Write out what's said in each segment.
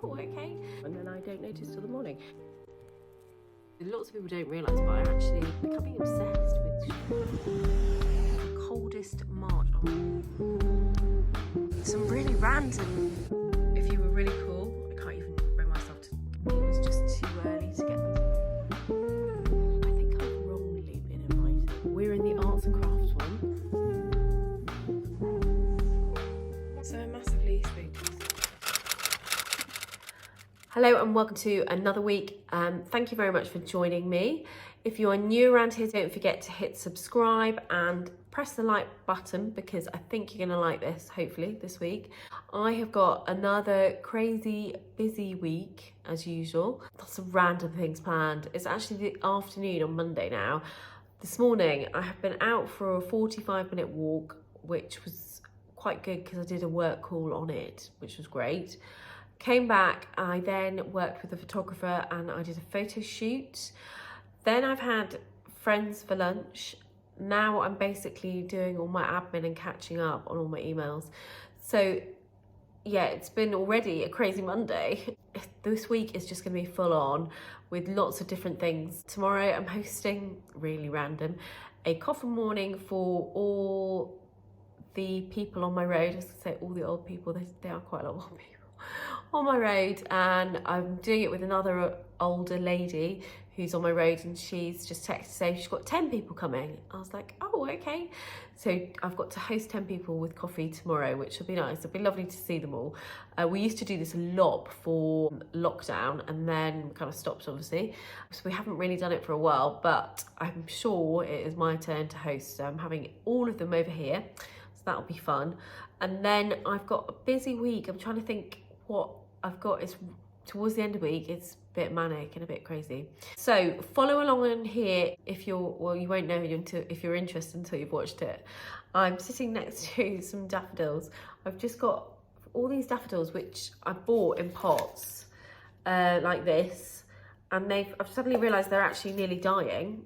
oh, okay. And then I don't notice till the morning. Lots of people don't realise, but I'm actually becoming obsessed with the coldest March. Some really random, if you were really cool, I can't even bring myself to, it was just too early to get. I think I've wrongly been invited. We're in the arts and crafts one. So I'm massively spooked. Hello and welcome to another week. Thank you very much for joining me. If you are new around here, don't forget to hit subscribe and press the like button because I think you're gonna like this, hopefully, this week. I have got another crazy busy week as usual. Lots of random things planned. It's actually the afternoon on Monday now. This morning I have been out for a 45-minute walk, which was quite good because I did a work call on it, which was great. Came back, I then worked with a photographer and I did a photo shoot. Then I've had friends for lunch. Now I'm basically doing all my admin and catching up on all my emails. So yeah, it's been already a crazy Monday. This week is just gonna be full on with lots of different things. Tomorrow I'm hosting, really random, a coffee morning for all the people on my road. I was gonna say all the old people, there are quite a lot of old people on my road, and I'm doing it with another older lady who's on my road, and she's just texted to say she's got 10 people coming. I was like, oh, okay. So I've got to host 10 people with coffee tomorrow, which will be nice. It'll be lovely to see them all. We used to do this a lot before lockdown and then kind of stopped, obviously. So we haven't really done it for a while, but I'm sure it is my turn to host. So I'm having all of them over here, so that'll be fun. And then I've got a busy week. I'm trying to think what I've got is towards the end of the week. It's a bit manic and a bit crazy. So follow along in here if you're, well, you won't know if you're interested until you've watched it. I'm sitting next to some daffodils. I've just got all these daffodils which I bought in pots like this, and I've suddenly realised they're actually nearly dying,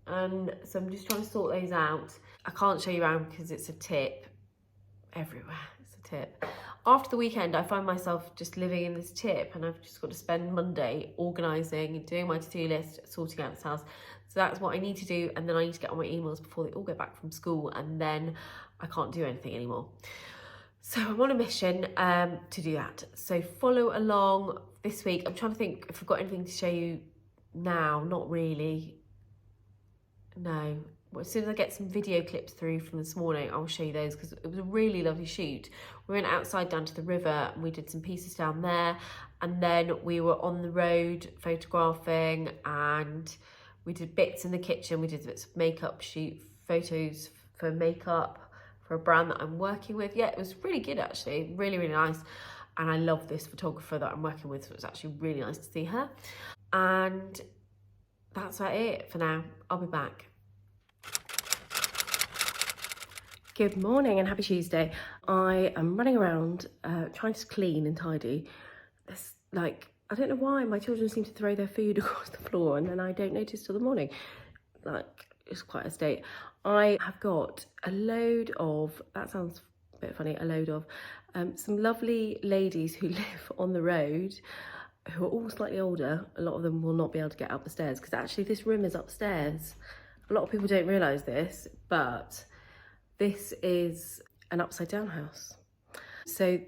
and so I'm just trying to sort those out. I can't show you around because it's a tip everywhere. It's a tip. After the weekend, I find myself just living in this tip, and I've just got to spend Monday organising and doing my to-do list, sorting out this house. So that's what I need to do, and then I need to get on my emails before they all go back from school, and then I can't do anything anymore. So I'm on a mission to do that. So follow along this week. I'm trying to think if I've got anything to show you now. Not really. No. Well, as soon as I get some video clips through from this morning, I'll show you those because it was a really lovely shoot. We went outside down to the river and we did some pieces down there, and then we were on the road photographing, and we did bits in the kitchen. We did bits of makeup shoot, photos for makeup for a brand that I'm working with. Yeah, it was really good actually, really, really nice. And I love this photographer that I'm working with, so it was actually really nice to see her. And that's about it for now. I'll be back. Good morning and happy Tuesday. I am running around trying to clean and tidy. There's like, I don't know why my children seem to throw their food across the floor and then I don't notice till the morning. Like, it's quite a state. I have got a load of, that sounds a bit funny, a load of some lovely ladies who live on the road who are all slightly older. A lot of them will not be able to get up the stairs because actually this room is upstairs. A lot of people don't realise this, but this is an upside down house. So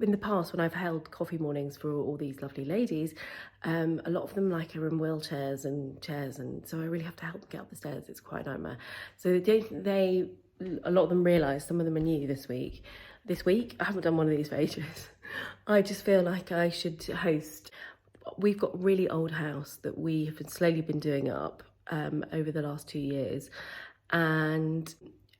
in the past, when I've held coffee mornings for all these lovely ladies, a lot of them like are in wheelchairs and chairs, and so I really have to help them get up the stairs. It's quite a nightmare. So a lot of them realise, some of them are new this week. This week, I haven't done one of these for ages. I just feel like I should host. We've got a really old house that we have slowly been doing up over the last 2 years, and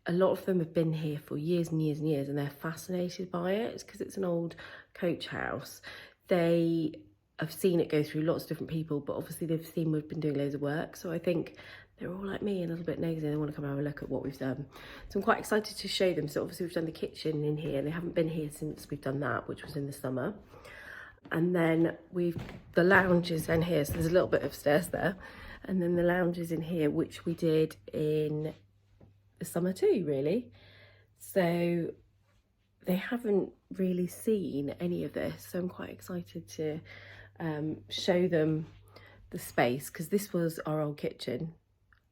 a lot of them have been here for years and years and years, and they're fascinated by it. It's because it's an old coach house. They have seen it go through lots of different people, but obviously they've seen we've been doing loads of work. So I think they're all like me, a little bit nosy. They want to come and have a look at what we've done. So I'm quite excited to show them. So obviously we've done the kitchen in here. They haven't been here since we've done that, which was in the summer. And then the lounge is in here. So there's a little bit of stairs there. And then the lounge is in here, which we did in the summer too, really. So they haven't really seen any of this, so I'm quite excited to show them the space, because this was our old kitchen.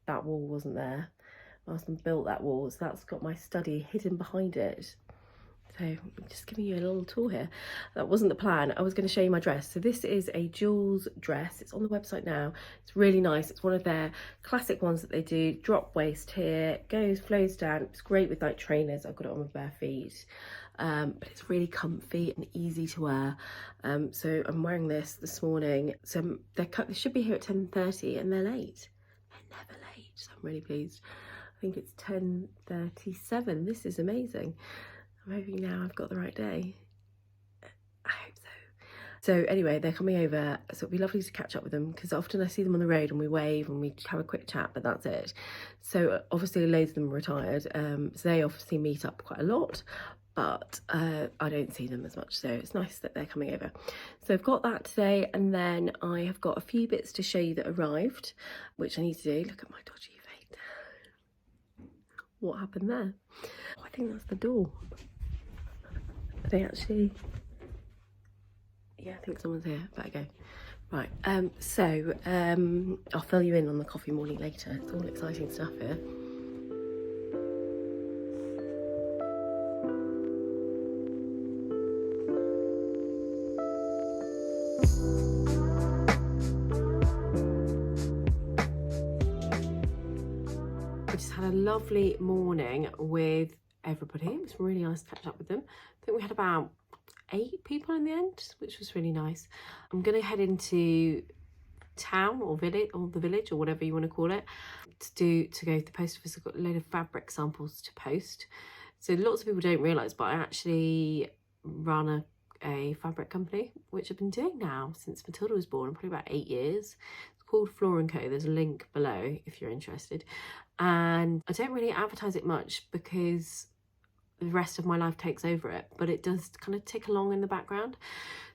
That wall wasn't there. My husband built that wall, so that's got my study hidden behind it. So I'm just giving you a little tour here. That wasn't the plan. I was going to show you my dress. So this is a Jules dress. It's on the website now. It's really nice. It's one of their classic ones that they do. Drop waist here, flows down. It's great with like trainers. I've got it on with bare feet. But it's really comfy and easy to wear. So I'm wearing this morning. So they should be here at 10:30 and they're late. They're never late. So I'm really pleased. I think it's 10:37. This is amazing. I'm hoping now I've got the right day. I hope so. So anyway, they're coming over, so it'll be lovely to catch up with them, because often I see them on the road and we wave and we have a quick chat, but that's it. So obviously loads of them are retired, so they obviously meet up quite a lot, but I don't see them as much, so it's nice that they're coming over. So I've got that today, and then I have got a few bits to show you that arrived, which I need to do. Look at my dodgy fate. What happened there? Oh, I think that's the door. They actually, yeah, I think someone's here. Better go. Right, I'll fill you in on the coffee morning later. It's all exciting stuff here. I just had a lovely morning with everybody. It was really nice to catch up with them. I think we had about 8 people in the end, which was really nice. I'm going to head into town or village, or the village, or whatever you want to call it, to go to the post office. I've got a load of fabric samples to post. So lots of people don't realise, but I actually run a fabric company, which I've been doing now since Matilda was born, probably about 8 years. It's called Floor & Co. There's a link below if you're interested. And I don't really advertise it much because the rest of my life takes over it, but it does kind of tick along in the background.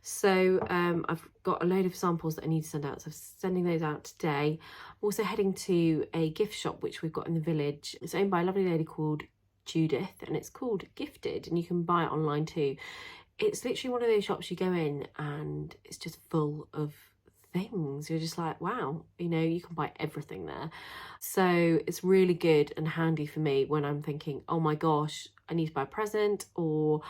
So I've got a load of samples that I need to send out, so I'm sending those out today. I'm also heading to a gift shop which we've got in the village. It's owned by a lovely lady called Judith, and it's called Gifted, and you can buy it online too. It's literally one of those shops you go in and it's just full of things. You're just like, wow, you know, you can buy everything there. So it's really good and handy for me when I'm thinking, oh my gosh, I need to buy a present, or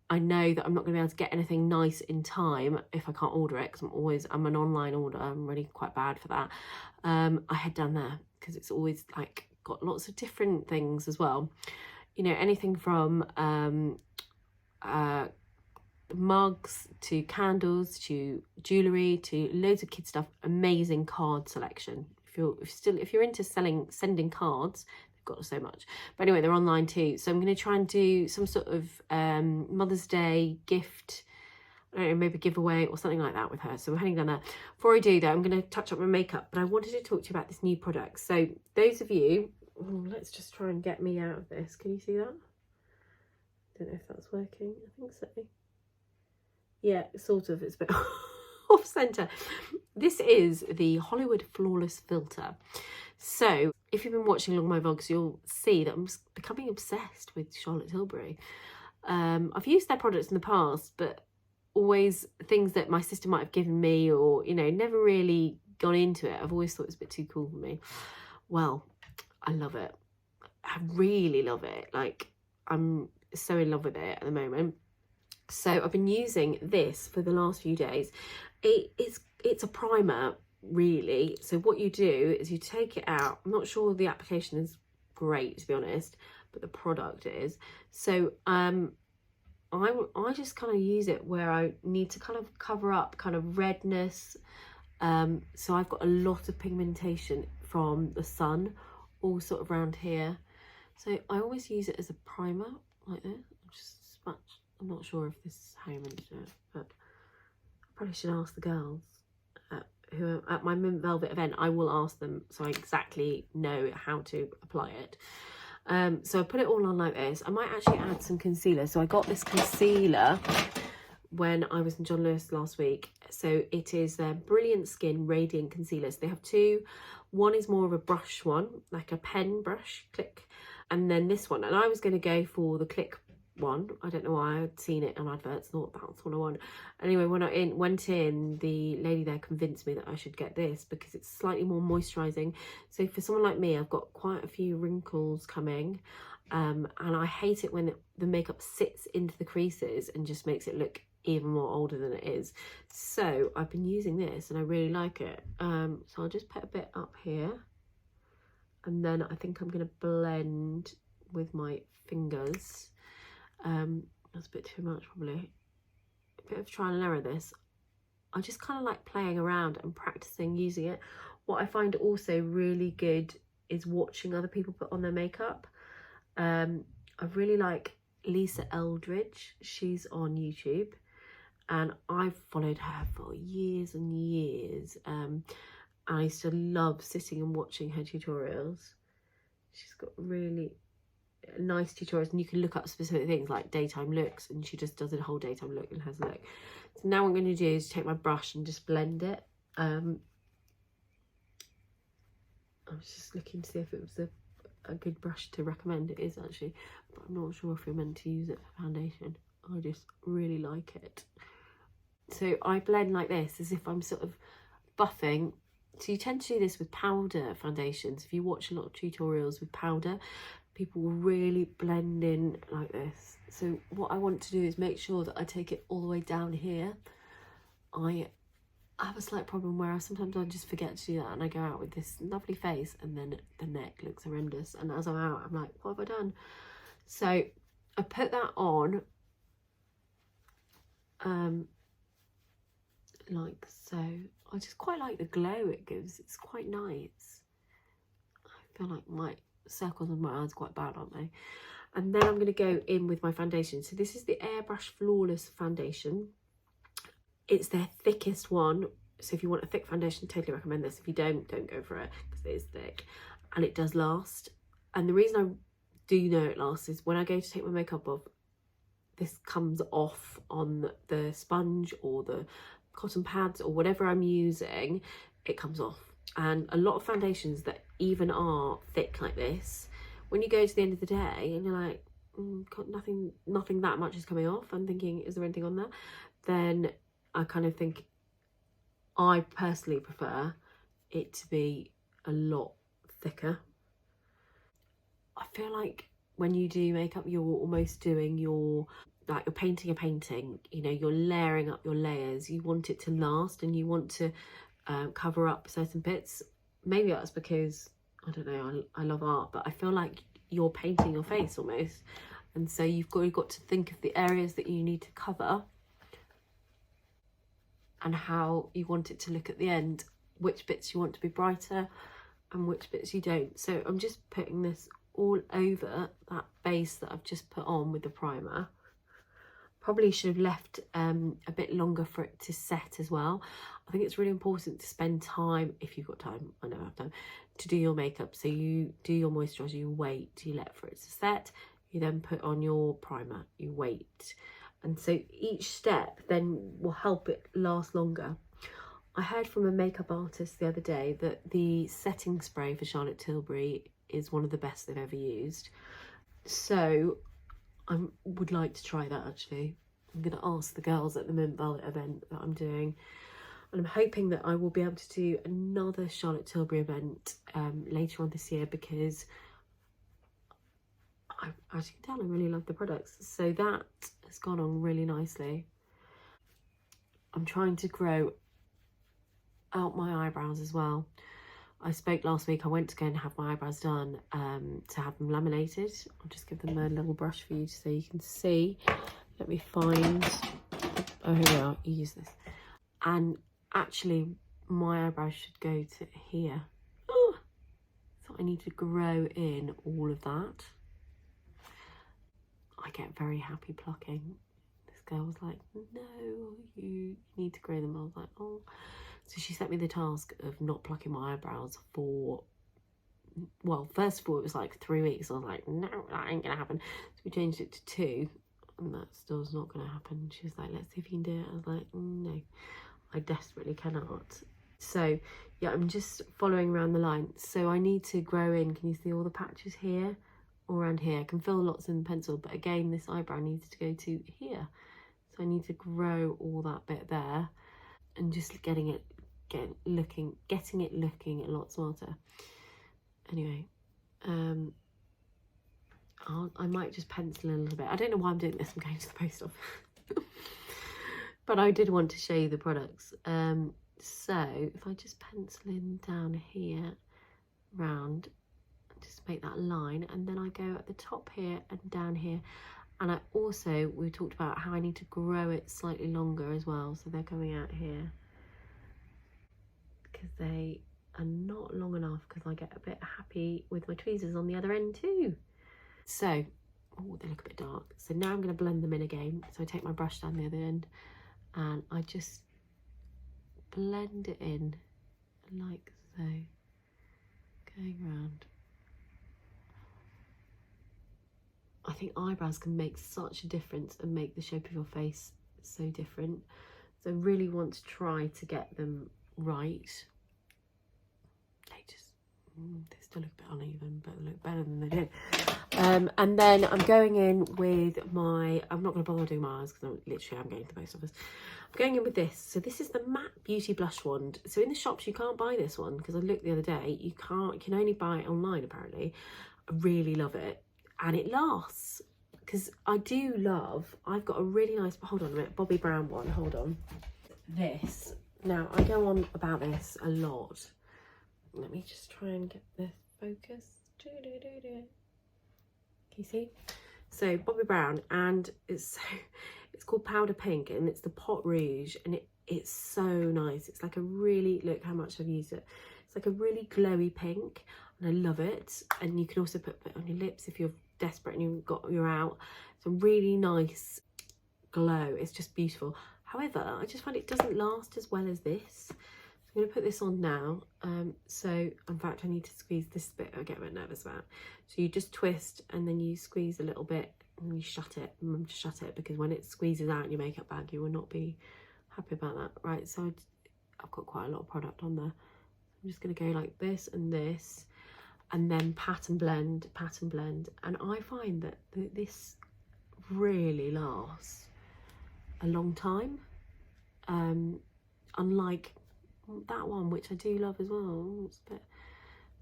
I know that I'm not going to be able to get anything nice in time if I can't order it, because I'm an online order. I'm really quite bad for that. I head down there because it's always like got lots of different things as well. You know, anything from mugs to candles to jewellery to loads of kid stuff. Amazing card selection. If you're into sending cards, they've got so much. But anyway, they're online too. So I'm going to try and do some sort of Mother's Day gift, I don't know, maybe giveaway or something like that with her. So we're heading down there. Before I do that, I'm going to touch up my makeup, but I wanted to talk to you about this new product. So those of you, let's just try and get me out of this. Can you see that? I don't know if that's working. I think so. Yeah, sort of. It's a bit off centre. This is the Hollywood Flawless Filter. So if you've been watching along my vlogs, you'll see that I'm becoming obsessed with Charlotte Tilbury. I've used their products in the past, but always things that my sister might have given me, or, you know, never really gone into it. I've always thought it was a bit too cool for me. Well, I love it. I really love it. Like, I'm so in love with it at the moment. So I've been using this for the last few days. It's a primer, really. So what you do is you take it out. I'm not sure the application is great, to be honest, but the product is. So I just kind of use it where I need to kind of cover up kind of redness. So I've got a lot of pigmentation from the sun, all sort of around here. So I always use it as a primer, like this. Just smudge. I'm not sure if this is how you're meant to do it, but I probably should ask the girls who are at my Mint Velvet event. I will ask them so I exactly know how to apply it. So I put it all on like this. I might actually add some concealer. So I got this concealer when I was in John Lewis last week. So it is their Brilliant Skin Radiant Concealer. So they have two. One is more of a brush one, like a pen brush, click. And then this one. And I was going to go for the click one. I don't know why. I'd seen it on adverts, thought that's what I want. Anyway, when I went in, the lady there convinced me that I should get this because it's slightly more moisturising. So for someone like me, I've got quite a few wrinkles coming, and I hate it when the makeup sits into the creases and just makes it look even more older than it is. So I've been using this and I really like it. So I'll just put a bit up here, and then I think I'm going to blend with my fingers. That's a bit too much probably. A bit of trial and error this. I just kind of like playing around and practicing using it. What I find also really good is watching other people put on their makeup. I really like Lisa Eldridge. She's on YouTube and I've followed her for years and years. I used to love sitting and watching her tutorials. She's got really nice tutorials and you can look up specific things like daytime looks, and she just does a whole daytime look and has a look. So now what I'm going to do is take my brush and just blend it. I was just looking to see if it was a good brush to recommend. It is actually, but I'm not sure if you're meant to use it for foundation. I just really like it. So I blend like this as if I'm sort of buffing. So you tend to do this with powder foundations. If you watch a lot of tutorials with powder, people will really blend in like this. So what I want to do is make sure that I take it all the way down here. I have a slight problem where sometimes I just forget to do that and I go out with this lovely face and then the neck looks horrendous, and as I'm out I'm like, what have I done? So I put that on like so. I just quite like the glow it gives. It's quite nice. I feel like my circles on my eyes are quite bad, aren't they? And then I'm going to go in with my foundation. So this is the Airbrush Flawless foundation. It's their thickest one. So if you want a thick foundation, totally recommend this. If you don't go for it because it is thick and it does last. And the reason I do know it lasts is when I go to take my makeup off, this comes off on the sponge or the cotton pads or whatever I'm using, it comes off. And a lot of foundations that even are thick like this, when you go to the end of the day and you're like, God, nothing that much is coming off, I'm thinking, is there anything on there? Then I kind of think, I personally prefer it to be a lot thicker. I feel like when you do makeup, you're almost doing your, like you're painting a painting, you know, you're layering up your layers. You want it to last and you want to cover up certain bits. Maybe that's because, I don't know, I love art, but I feel like you're painting your face almost. And so you've got to think of the areas that you need to cover and how you want it to look at the end, which bits you want to be brighter and which bits you don't. So I'm just putting this all over that base that I've just put on with the primer. Probably should have left a bit longer for it to set as well. I think it's really important to spend time, if you've got time, I know I have time, to do your makeup. So you do your moisturiser, you wait, you let for it to set, you then put on your primer, you wait. And so each step then will help it last longer. I heard from a makeup artist the other day that the setting spray for Charlotte Tilbury is one of the best they've ever used. So I would like to try that actually. I'm going to ask the girls at the Mint Velvet event that I'm doing. And I'm hoping that I will be able to do another Charlotte Tilbury event later on this year, because as you can tell, I really love the products. So that has gone on really nicely. I'm trying to grow out my eyebrows as well. I spoke last week, I went to go and have my eyebrows done to have them laminated. I'll just give them a little brush for you so you can see. Let me find, oh here we are, you use this. And actually my eyebrows should go to here. Oh, so I need to grow in all of that. I get very happy plucking. This girl was like, no, you need to grow them. I was like, oh. So she set me the task of not plucking my eyebrows for, well, first of all, it was like 3 weeks. I was like, no, that ain't gonna happen. So we changed it to 2, and that still's not gonna happen. She was like, let's see if you can do it. I was like, no, I desperately cannot. So yeah, I'm just following around the line. So I need to grow in. Can you see all the patches here? all around here. I can fill lots in pencil, but again, this eyebrow needs to go to here. So I need to grow all that bit there and just getting it looking a lot smarter. Anyway, I might just pencil in a little bit. I don't know why I'm doing this. I'm going to the post office. But I did want to show you the products. So if I just pencil in down here, round, just make that line, and then I go at the top here and down here. And I also, we talked about how I need to grow it slightly longer as well. So they're coming out here because they are not long enough, because I get a bit happy with my tweezers on the other end too. So, oh, they look a bit dark. So now I'm going to blend them in again. So I take my brush down the other end and I just blend it in like so, going round. I think eyebrows can make such a difference and make the shape of your face so different. So I really want to try to get them right. They still look a bit uneven, but they look better than they did. And then I'm going in with my, I'm not going to bother doing my eyes because I'm going to the post office. I'm going in with this. So this is the Matte Beauty Blush Wand. So in the shops you can't buy this one, because I looked the other day, you can only buy it online apparently. I really love it, and it lasts, because I do love, I've got a really nice, hold on a minute, Bobbi Brown one, hold on. This, now I go on about this a lot. Let me just try and get the focus. Can you see? So Bobbi Brown, and it's called Powder Pink, and it's the Pot Rouge, and it's so nice. It's like a really, look how much I've used it. It's like a really glowy pink, and I love it. And you can also put it on your lips if you're desperate and you're out. It's a really nice glow. It's just beautiful. However, I just find it doesn't last as well as this. I'm going to put this on now. So in fact I need to squeeze this bit. I get a bit nervous about. So you just twist and then you squeeze a little bit and you shut it. Remember to shut it, because when it squeezes out in your makeup bag you will not be happy about that. Right, so I've got quite a lot of product on there. I'm just going to go like this, and then pat and blend. And I find that this really lasts a long time, unlike that one, which I do love as well.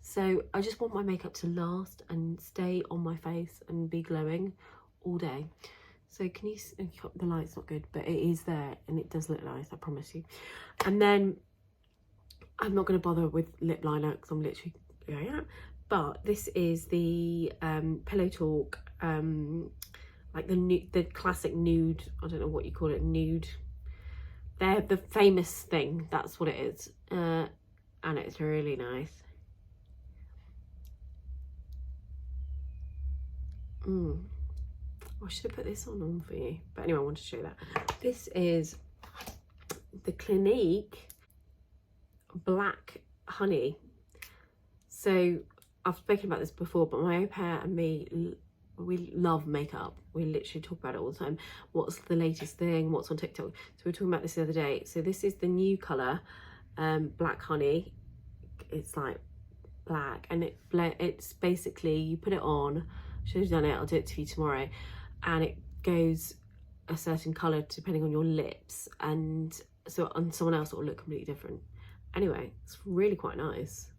So I just want my makeup to last and stay on my face and be glowing all day. So can you see, the light's not good, but it is there and it does look nice, I promise you. And then I'm not going to bother with lip liner because I'm literally going out. But this is the Pillow Talk, like the classic nude, I don't know what you call it, nude. They're the famous thing, that's what it is. And it's really nice. I should have put this on for you. But anyway, I wanted to show you that. This is the Clinique Black Honey. So I've spoken about this before, but my au pair and me, we love makeup. We literally talk about it all the time. What's the latest thing? What's on TikTok? So we were talking about this the other day. So this is the new colour, Black Honey. It's like black, and it's basically, you put it on. Should have done it. I'll do it for you tomorrow. And it goes a certain colour depending on your lips, and so on someone else it will look completely different. Anyway, it's really quite nice.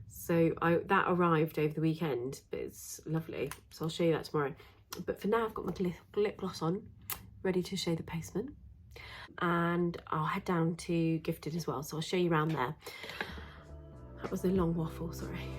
So that arrived over the weekend, but it's lovely. So I'll show you that tomorrow. But for now, I've got my lip gloss on, ready to show the postman. And I'll head down to Gifted as well. So I'll show you around there. That was a long waffle, sorry.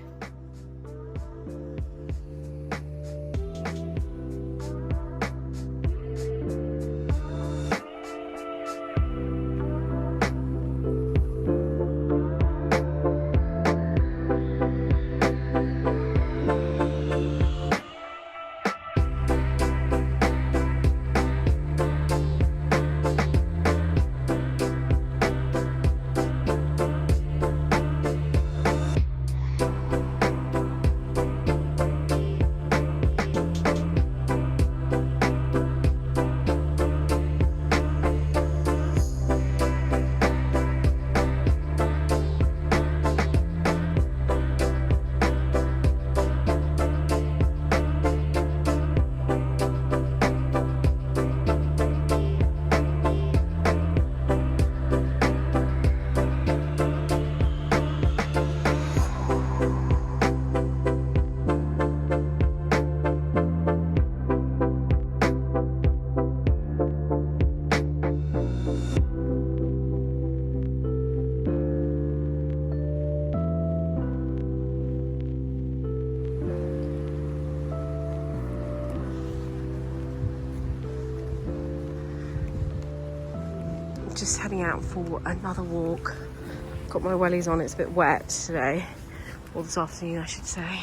just heading out for another walk. Got my wellies on, it's a bit wet today, or this afternoon I should say.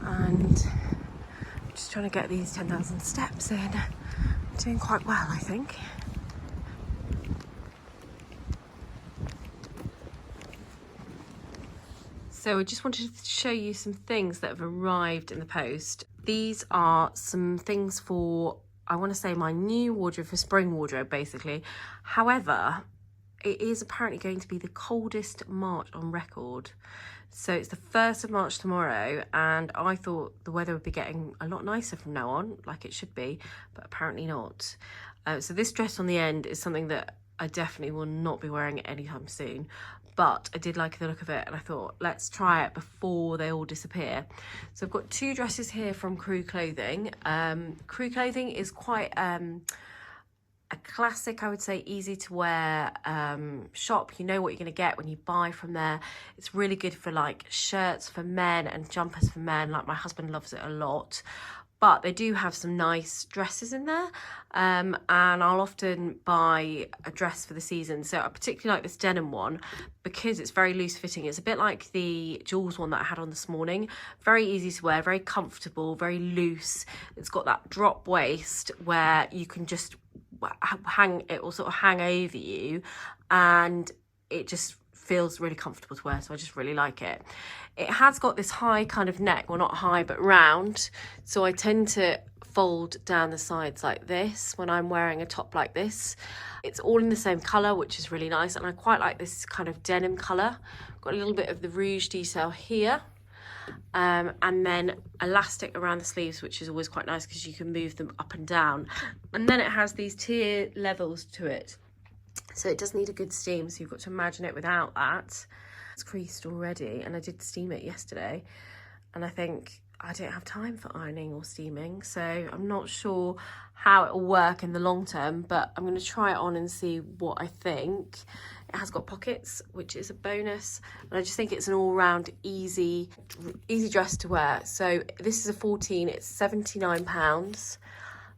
And just trying to get these 10,000 steps in. Doing quite well, I think. So I just wanted to show you some things that have arrived in the post. These are some things for, I want to say, my new wardrobe, for spring wardrobe basically. However, it is apparently going to be the coldest March on record. So it's the 1st of March tomorrow, and I thought the weather would be getting a lot nicer from now on, like it should be, but apparently not. So this dress on the end is something that I definitely will not be wearing anytime soon, but I did like the look of it, and I thought, let's try it before they all disappear. So I've got 2 dresses here from Crew Clothing. Crew Clothing is quite a classic, I would say, easy to wear shop. You know what you're going to get when you buy from there. It's really good for like shirts for men and jumpers for men. Like my husband loves it a lot. But they do have some nice dresses in there, and I'll often buy a dress for the season. So I particularly like this denim one because it's very loose fitting. It's a bit like the Jules one that I had on this morning. Very easy to wear, very comfortable, very loose. It's got that drop waist where you can just hang, it will sort of hang over you, and it just feels really comfortable to wear, so I just really like it. It has got this high kind of neck, well not high but round, so I tend to fold down the sides like this when I'm wearing a top like this. It's all in the same colour, which is really nice, and I quite like this kind of denim colour. Got a little bit of the rouge detail here, and then elastic around the sleeves, which is always quite nice because you can move them up and down. And then it has these tier levels to it, so it does need a good steam, so you've got to imagine it without that. It's creased already, and I did steam it yesterday, and I think I don't have time for ironing or steaming, so I'm not sure how it will work in the long term, but I'm going to try it on and see what I think. It has got pockets, which is a bonus, and I just think it's an all-round easy dress to wear. So this is a 14, it's £79.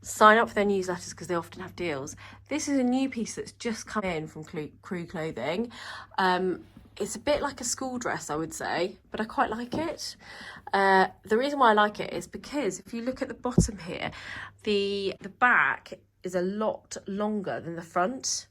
Sign up for their newsletters because they often have deals. This is a new piece that's just come in from Crew Clothing. It's a bit like a school dress, I would say, but I quite like it. The reason why I like it is because if you look at the bottom here, the back is a lot longer than the front.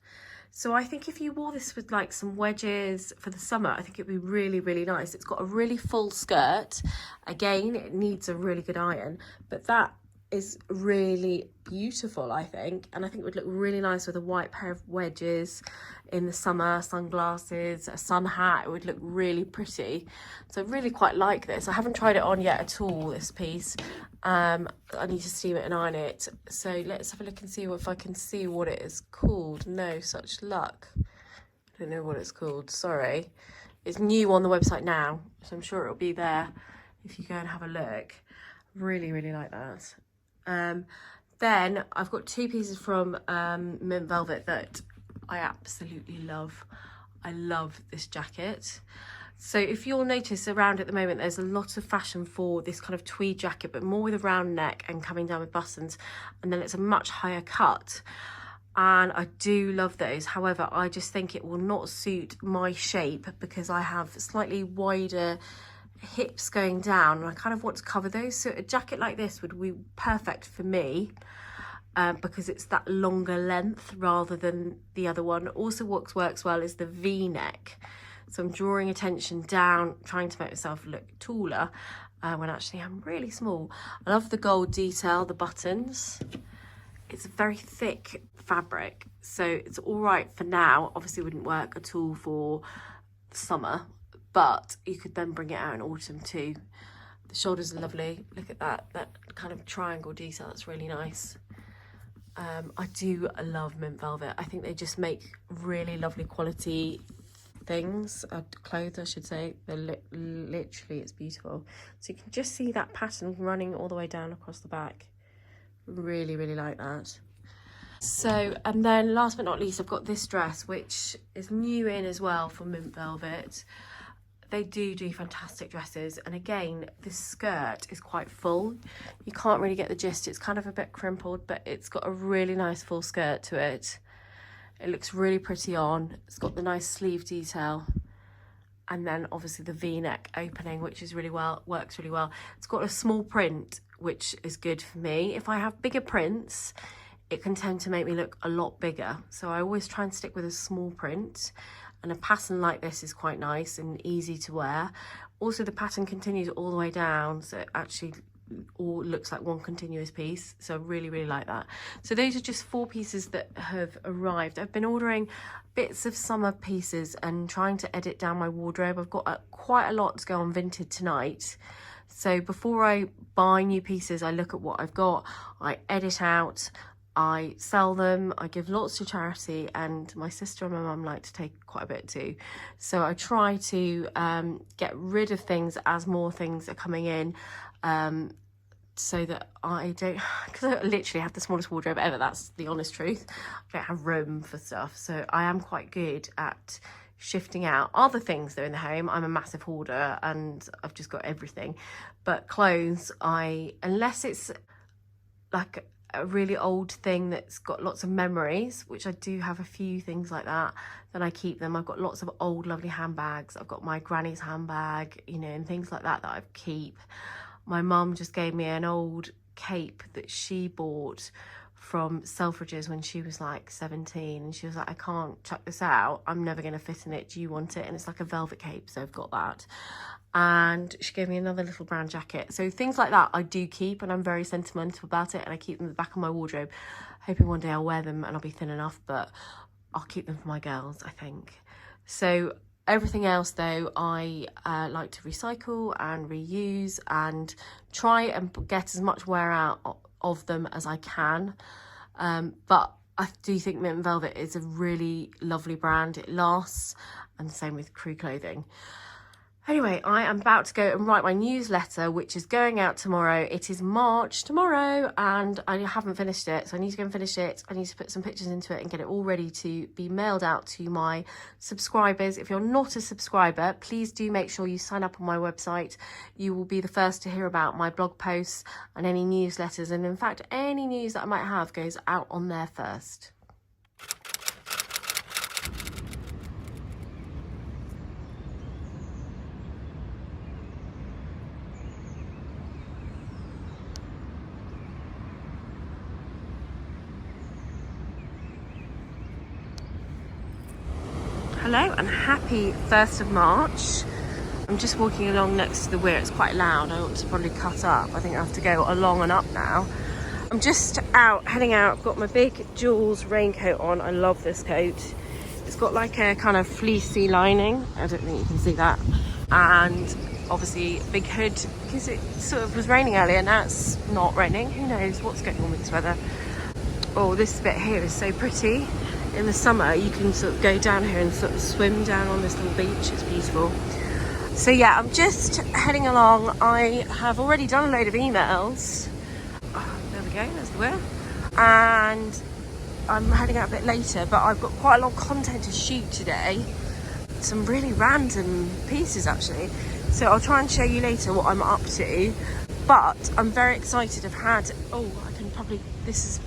So I think if you wore this with like some wedges for the summer, I think it'd be really, really nice. It's got a really full skirt. Again, it needs a really good iron, but that is really beautiful, I think, and I think it would look really nice with a white pair of wedges in the summer, sunglasses, a sun hat. It would look really pretty, so I really quite like this. I haven't tried it on yet at all, this piece. I need to steam it and iron it, so let's have a look and see if I can see what it is called. No such luck. I don't know what it's called, sorry. It's new on the website now, so I'm sure it'll be there if you go and have a look. Really, really like that. Then I've got 2 pieces from Mint Velvet that I absolutely love. I love this jacket. So if you'll notice around at the moment, there's a lot of fashion for this kind of tweed jacket, but more with a round neck and coming down with buttons, and then it's a much higher cut. And I do love those. However, I just think it will not suit my shape because I have slightly wider hips going down, and I kind of want to cover those. So a jacket like this would be perfect for me because it's that longer length rather than the other one. Also, what works well is the V-neck. So I'm drawing attention down, trying to make myself look taller when actually I'm really small. I love the gold detail, the buttons. It's a very thick fabric, so it's all right for now. Obviously wouldn't work at all for summer, but you could then bring it out in autumn too. The shoulders are lovely. Look at that kind of triangle detail. That's really nice. I do love Mint Velvet. I think they just make really lovely quality things, clothes I should say. They're literally, it's beautiful. So you can just see that pattern running all the way down across the back. Really, really like that. So, and then last but not least, I've got this dress, which is new in as well from Mint Velvet. They do fantastic dresses, and again, this skirt is quite full. You can't really get the gist. It's kind of a bit crimpled, but it's got a really nice full skirt to it. It looks really pretty on. It's got the nice sleeve detail. And then obviously the V-neck opening, which is works really well. It's got a small print, which is good for me. If I have bigger prints, it can tend to make me look a lot bigger. So I always try and stick with a small print. And a pattern like this is quite nice and easy to wear. Also, the pattern continues all the way down, so it actually all looks like one continuous piece. So I really, really like that. So those are just 4 pieces that have arrived. I've been ordering bits of summer pieces and trying to edit down my wardrobe. I've got quite a lot to go on Vinted tonight. So before I buy new pieces, I look at what I've got, I edit out, I sell them, I give lots to charity, and my sister and my mum like to take quite a bit too. So I try to get rid of things as more things are coming in, so that I don't, because I literally have the smallest wardrobe ever, that's the honest truth. I don't have room for stuff. So I am quite good at shifting out other things that are in the home. I'm a massive hoarder and I've just got everything. But clothes, unless it's like a really old thing that's got lots of memories, which I do have a few things like that, then I keep them. I've got lots of old lovely handbags. I've got my granny's handbag, you know, and things like that I keep. My mum just gave me an old cape that she bought from Selfridges when she was like 17, and she was like, I can't chuck this out, I'm never going to fit in it, do you want it? And it's like a velvet cape, so I've got that. And she gave me another little brown jacket. So things like that I do keep, and I'm very sentimental about it, and I keep them in the back of my wardrobe, hoping one day I'll wear them and I'll be thin enough, but I'll keep them for my girls, I think. So everything else though, I like to recycle and reuse and try and get as much wear out of them as I can. But I do think Mint Velvet is a really lovely brand. It lasts, and the same with Crew Clothing. Anyway, I am about to go and write my newsletter, which is going out tomorrow. It is March tomorrow, and I haven't finished it, so I need to go and finish it. I need to put some pictures into it and get it all ready to be mailed out to my subscribers. If you're not a subscriber, please do make sure you sign up on my website. You will be the first to hear about my blog posts and any newsletters, and in fact, any news that I might have goes out on there first. Hello and happy 1st of March. I'm just walking along next to the weir. It's quite loud. I ought to probably cut up. I think I have to go along and up now. I'm just heading out. I've got my big Jules raincoat on. I love this coat. It's got like a kind of fleecy lining. I don't think you can see that. And obviously a big hood, because it sort of was raining earlier. Now it's not raining. Who knows what's going on with this weather. Oh, this bit here is so pretty. In the summer, you can sort of go down here and sort of swim down on this little beach. It's beautiful. So yeah, I'm just heading along. I have already done a load of emails. Oh, there we go, there's the weir. And I'm heading out a bit later, but I've got quite a lot of content to shoot today. Some really random pieces, actually. So I'll try and show you later what I'm up to. But I'm very excited. I've had, this is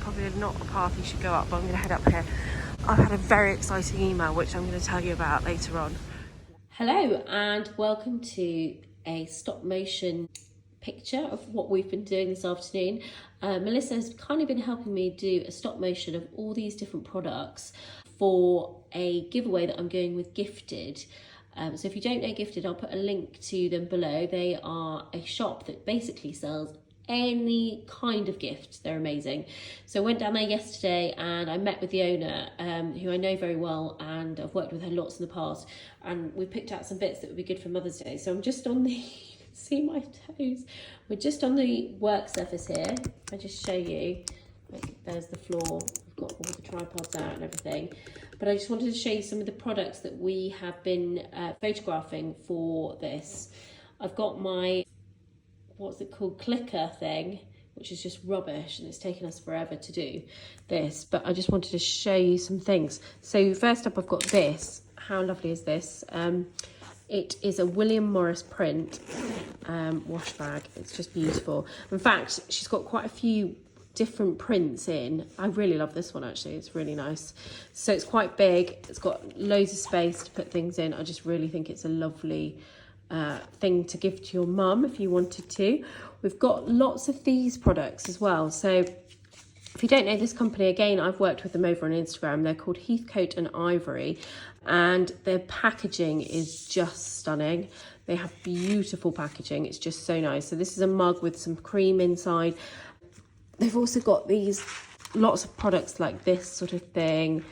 probably not a path you should go up, but I'm going to head up here. I've had a very exciting email which I'm going to tell you about later on. Hello and welcome to a stop motion picture of what we've been doing this afternoon. Melissa has kindly been helping me do a stop motion of all these different products for a giveaway that I'm going with Gifted. So if you don't know Gifted, I'll put a link to them below. They are a shop that basically sells any kind of gift. They're amazing. So I went down there yesterday and I met with the owner, who I know very well, and I've worked with her lots in the past, and we picked out some bits that would be good for Mother's Day. So I'm just on the, you can see my toes, we're just on the work surface here. If I just show you, there's the floor, we've got all the tripods out and everything, but I just wanted to show you some of the products that we have been photographing for this. I've got my, what's it called, clicker thing, which is just rubbish, and it's taken us forever to do this, but I just wanted to show you some things. So first up, I've got this. How lovely is this? It is a William Morris print wash bag. It's just beautiful. In fact, she's got quite a few different prints in. I really love this one actually, it's really nice. So it's quite big, it's got loads of space to put things in. I just really think it's a lovely thing to give to your mum if you wanted to. We've got lots of these products as well. So if you don't know this company, again, I've worked with them over on Instagram. They're called Heathcote and Ivory, and their packaging is just stunning. They have beautiful packaging. It's just so nice. So this is a mug with some cream inside. They've also got these lots of products like this sort of thing.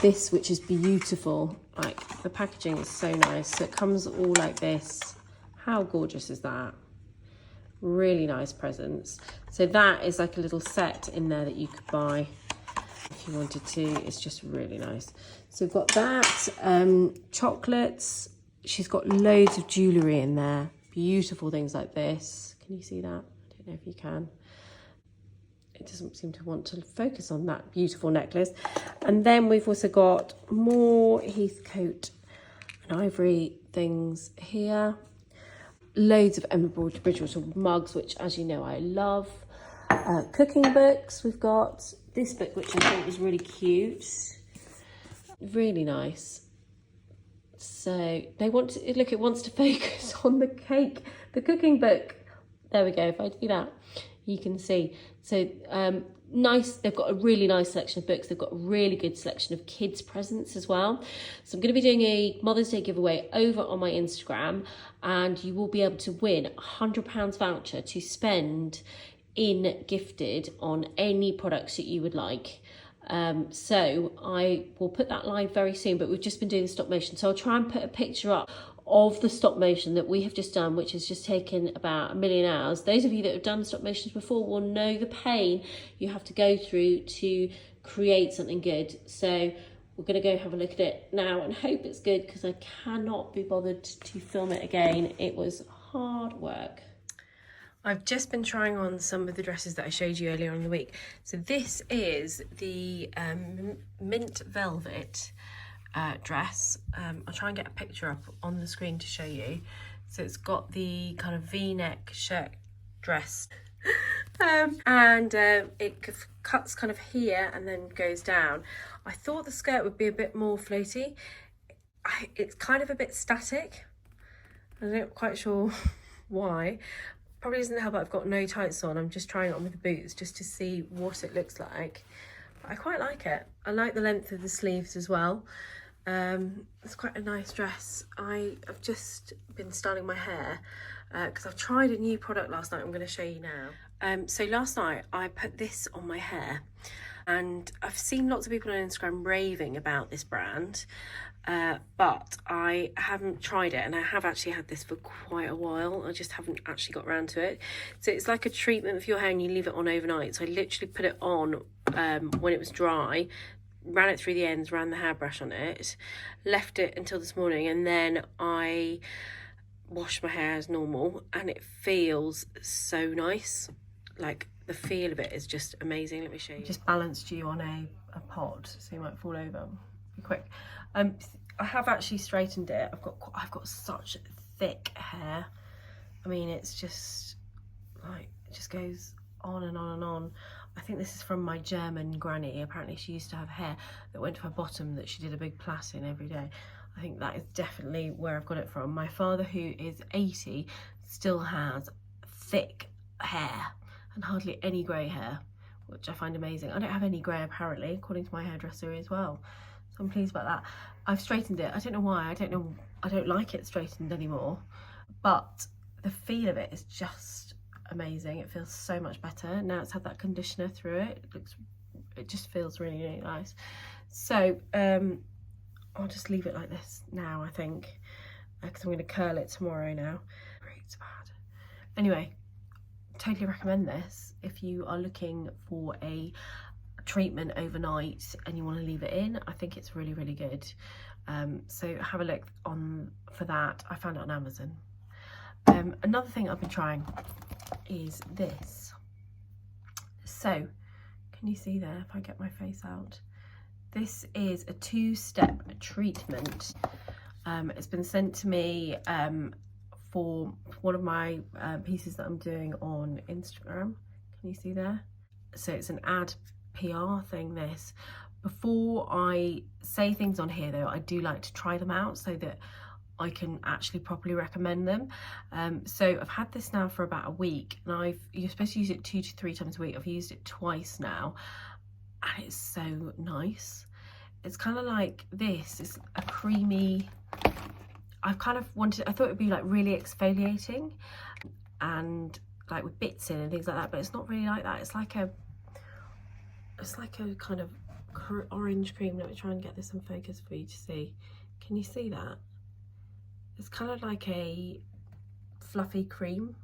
This, which is beautiful. Like, the packaging is so nice. So it comes all like this. How gorgeous is that? Really nice presents. So that is like a little set in there that you could buy if you wanted to. It's just really nice. So we've got that, chocolates. She's got loads of jewellery in there. Beautiful things like this. Can you see that? I don't know if you can. It doesn't seem to want to focus on that beautiful necklace. And then we've also got more Heathcote and Ivory things here. Loads of embroidered Bridgewater mugs, which, as you know, I love. Cooking books. We've got this book, which I think is really cute. Really nice. So they want to, look, it wants to focus on the cake, the cooking book. There we go. If I do that, you can see. So nice. They've got a really nice selection of books. They've got a really good selection of kids presents as well. So I'm going to be doing a Mother's Day giveaway over on my Instagram, and you will be able to win a £100 voucher to spend in Gifted on any products that you would like. So I will put that live very soon, but we've just been doing the stop motion. So I'll try and put a picture up of the stop motion that we have just done, which has just taken about 1 million hours. Those of you that have done stop motions before will know the pain you have to go through to create something good. So we're going to go have a look at it now and hope it's good, because I cannot be bothered to film it again. It was hard work. I've just been trying on some of the dresses that I showed you earlier in the week. So this is the mint velvet dress. I'll try and get a picture up on the screen to show you. So it's got the kind of V-neck shirt dress and it cuts kind of here and then goes down. I thought the skirt would be a bit more floaty. It's kind of a bit static. I'm not quite sure why. Probably doesn't help that I've got no tights on. I'm just trying it on with the boots just to see what it looks like. But I quite like it. I like the length of the sleeves as well. It's quite a nice dress. I've just been styling my hair because I've tried a new product last night I'm going to show you now. So last night I put this on my hair, and I've seen lots of people on Instagram raving about this brand, but I haven't tried it, and I have actually had this for quite a while. I just haven't actually got around to it. So it's like a treatment for your hair and you leave it on overnight. So I literally put it on when it was dry, ran it through the ends, ran the hairbrush on it, left it until this morning, and then I washed my hair as normal, and it feels so nice. Like, the feel of it is just amazing. Let me show you. Just balanced you on a pot, so you might fall over. Be quick. I have actually straightened it. I've got such thick hair. I mean, it's just like, it just goes on and on and on. I think this is from my German granny. Apparently she used to have hair that went to her bottom that she did a big plait in every day. I think that is definitely where I've got it from. My father, who is 80, still has thick hair and hardly any grey hair, which I find amazing. I don't have any grey, apparently, according to my hairdresser as well. So I'm pleased about that. I've straightened it. I don't know why. I don't like it straightened anymore. But the feel of it is just amazing. It feels so much better. Now it's had that conditioner through it. It just feels really, really nice. So I'll just leave it like this now, I think, because I'm going to curl it tomorrow now. It's bad. Anyway, totally recommend this if you are looking for a treatment overnight and you want to leave it in. I think it's really, really good. So have a look for that. I found it on Amazon. Another thing I've been trying is this. So can you see there if I get my face out? This is a 2-step treatment. It's been sent to me for one of my pieces that I'm doing on Instagram. Can you see there? So it's an ad PR thing, this. Before I say things on here though, I do like to try them out so that I can actually properly recommend them. So I've had this now for about a week, and you're supposed to use it 2 to 3 times a week. I've used it twice now, and it's so nice. It's kind of like this, it's a creamy, I thought it would be like really exfoliating and like with bits in and things like that, but it's not really like that. It's like a kind of orange cream. Let me try and get this in focus for you to see. Can you see that? It's kind of like a fluffy cream.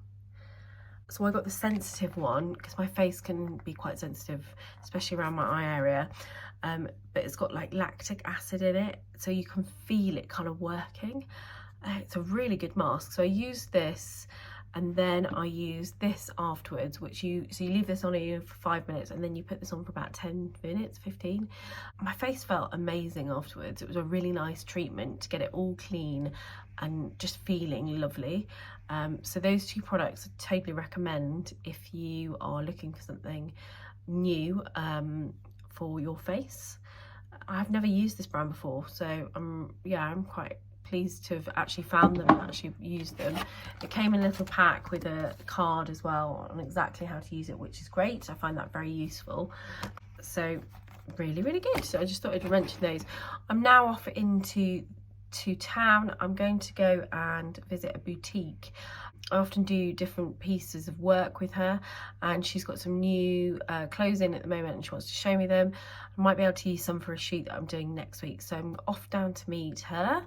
So I got the sensitive one because my face can be quite sensitive, especially around my eye area. But it's got like lactic acid in it, so you can feel it kind of working. It's a really good mask. So I used this, and then I use this afterwards, so you leave this on you for 5 minutes, and then you put this on for about 10 minutes, 15. My face felt amazing afterwards. It was a really nice treatment to get it all clean and just feeling lovely. So those 2 products I totally recommend if you are looking for something new for your face. I've never used this brand before, so I'm quite pleased to have actually found them and actually used them. It came in a little pack with a card as well on exactly how to use it, which is great. I find that very useful. So really, really good. So I just thought I'd mention those. I'm now off into town. I'm going to go and visit a boutique. I often do different pieces of work with her, and she's got some new clothes in at the moment and she wants to show me them. I might be able to use some for a shoot that I'm doing next week, so I'm off down to meet her.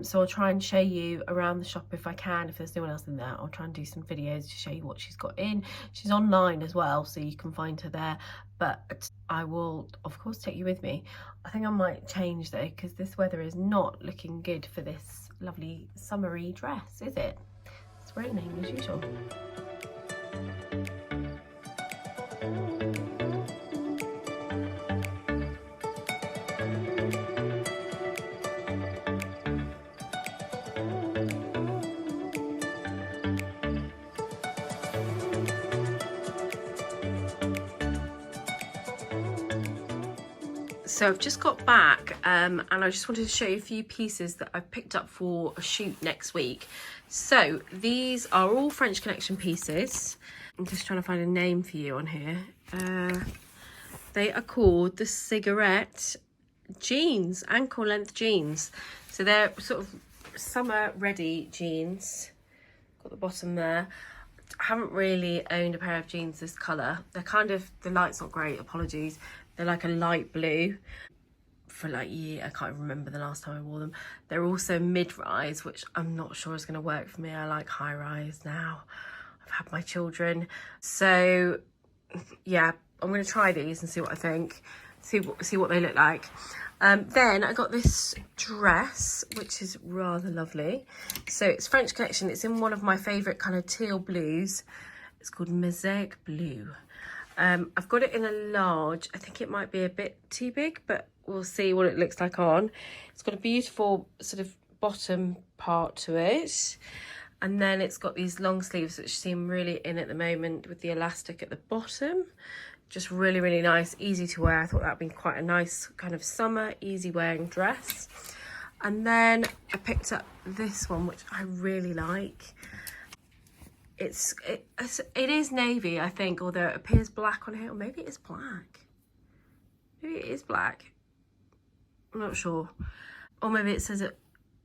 So I'll try and show you around the shop if I can. If there's no one else in there, I'll try and do some videos to show you what she's got in. She's online as well, so you can find her there, but I will of course take you with me. I think I might change though, because this weather is not looking good for this lovely summery dress, is it? It's raining as usual. So I've just got back and I just wanted to show you a few pieces that I've picked up for a shoot next week. So these are all French Connection pieces. I'm just trying to find a name for you on here. They are called the cigarette jeans, ankle length jeans. So they're sort of summer ready jeans. Got the bottom there. I haven't really owned a pair of jeans this colour. They're kind of, the light's not great, apologies. They're like a light blue for like I can't remember the last time I wore them. They're also mid-rise, which I'm not sure is going to work for me. I like high-rise now. I've had my children. So yeah, I'm going to try these and see what I think. See what they look like. Then I got this dress, which is rather lovely. So it's French Connection. It's in one of my favourite kind of teal blues. It's called Mosaic Blue. I've got it in a large. I think it might be a bit too big, but we'll see what it looks like on. It's got a beautiful sort of bottom part to it. And then it's got these long sleeves, which seem really in at the moment with the elastic at the bottom. Just really, really nice, easy to wear. I thought that'd be quite a nice kind of summer, easy wearing dress. And then I picked up this one, which I really like. It is navy, I think, although it appears black on here, or maybe it is black. Maybe it is black. I'm not sure. Or maybe it says it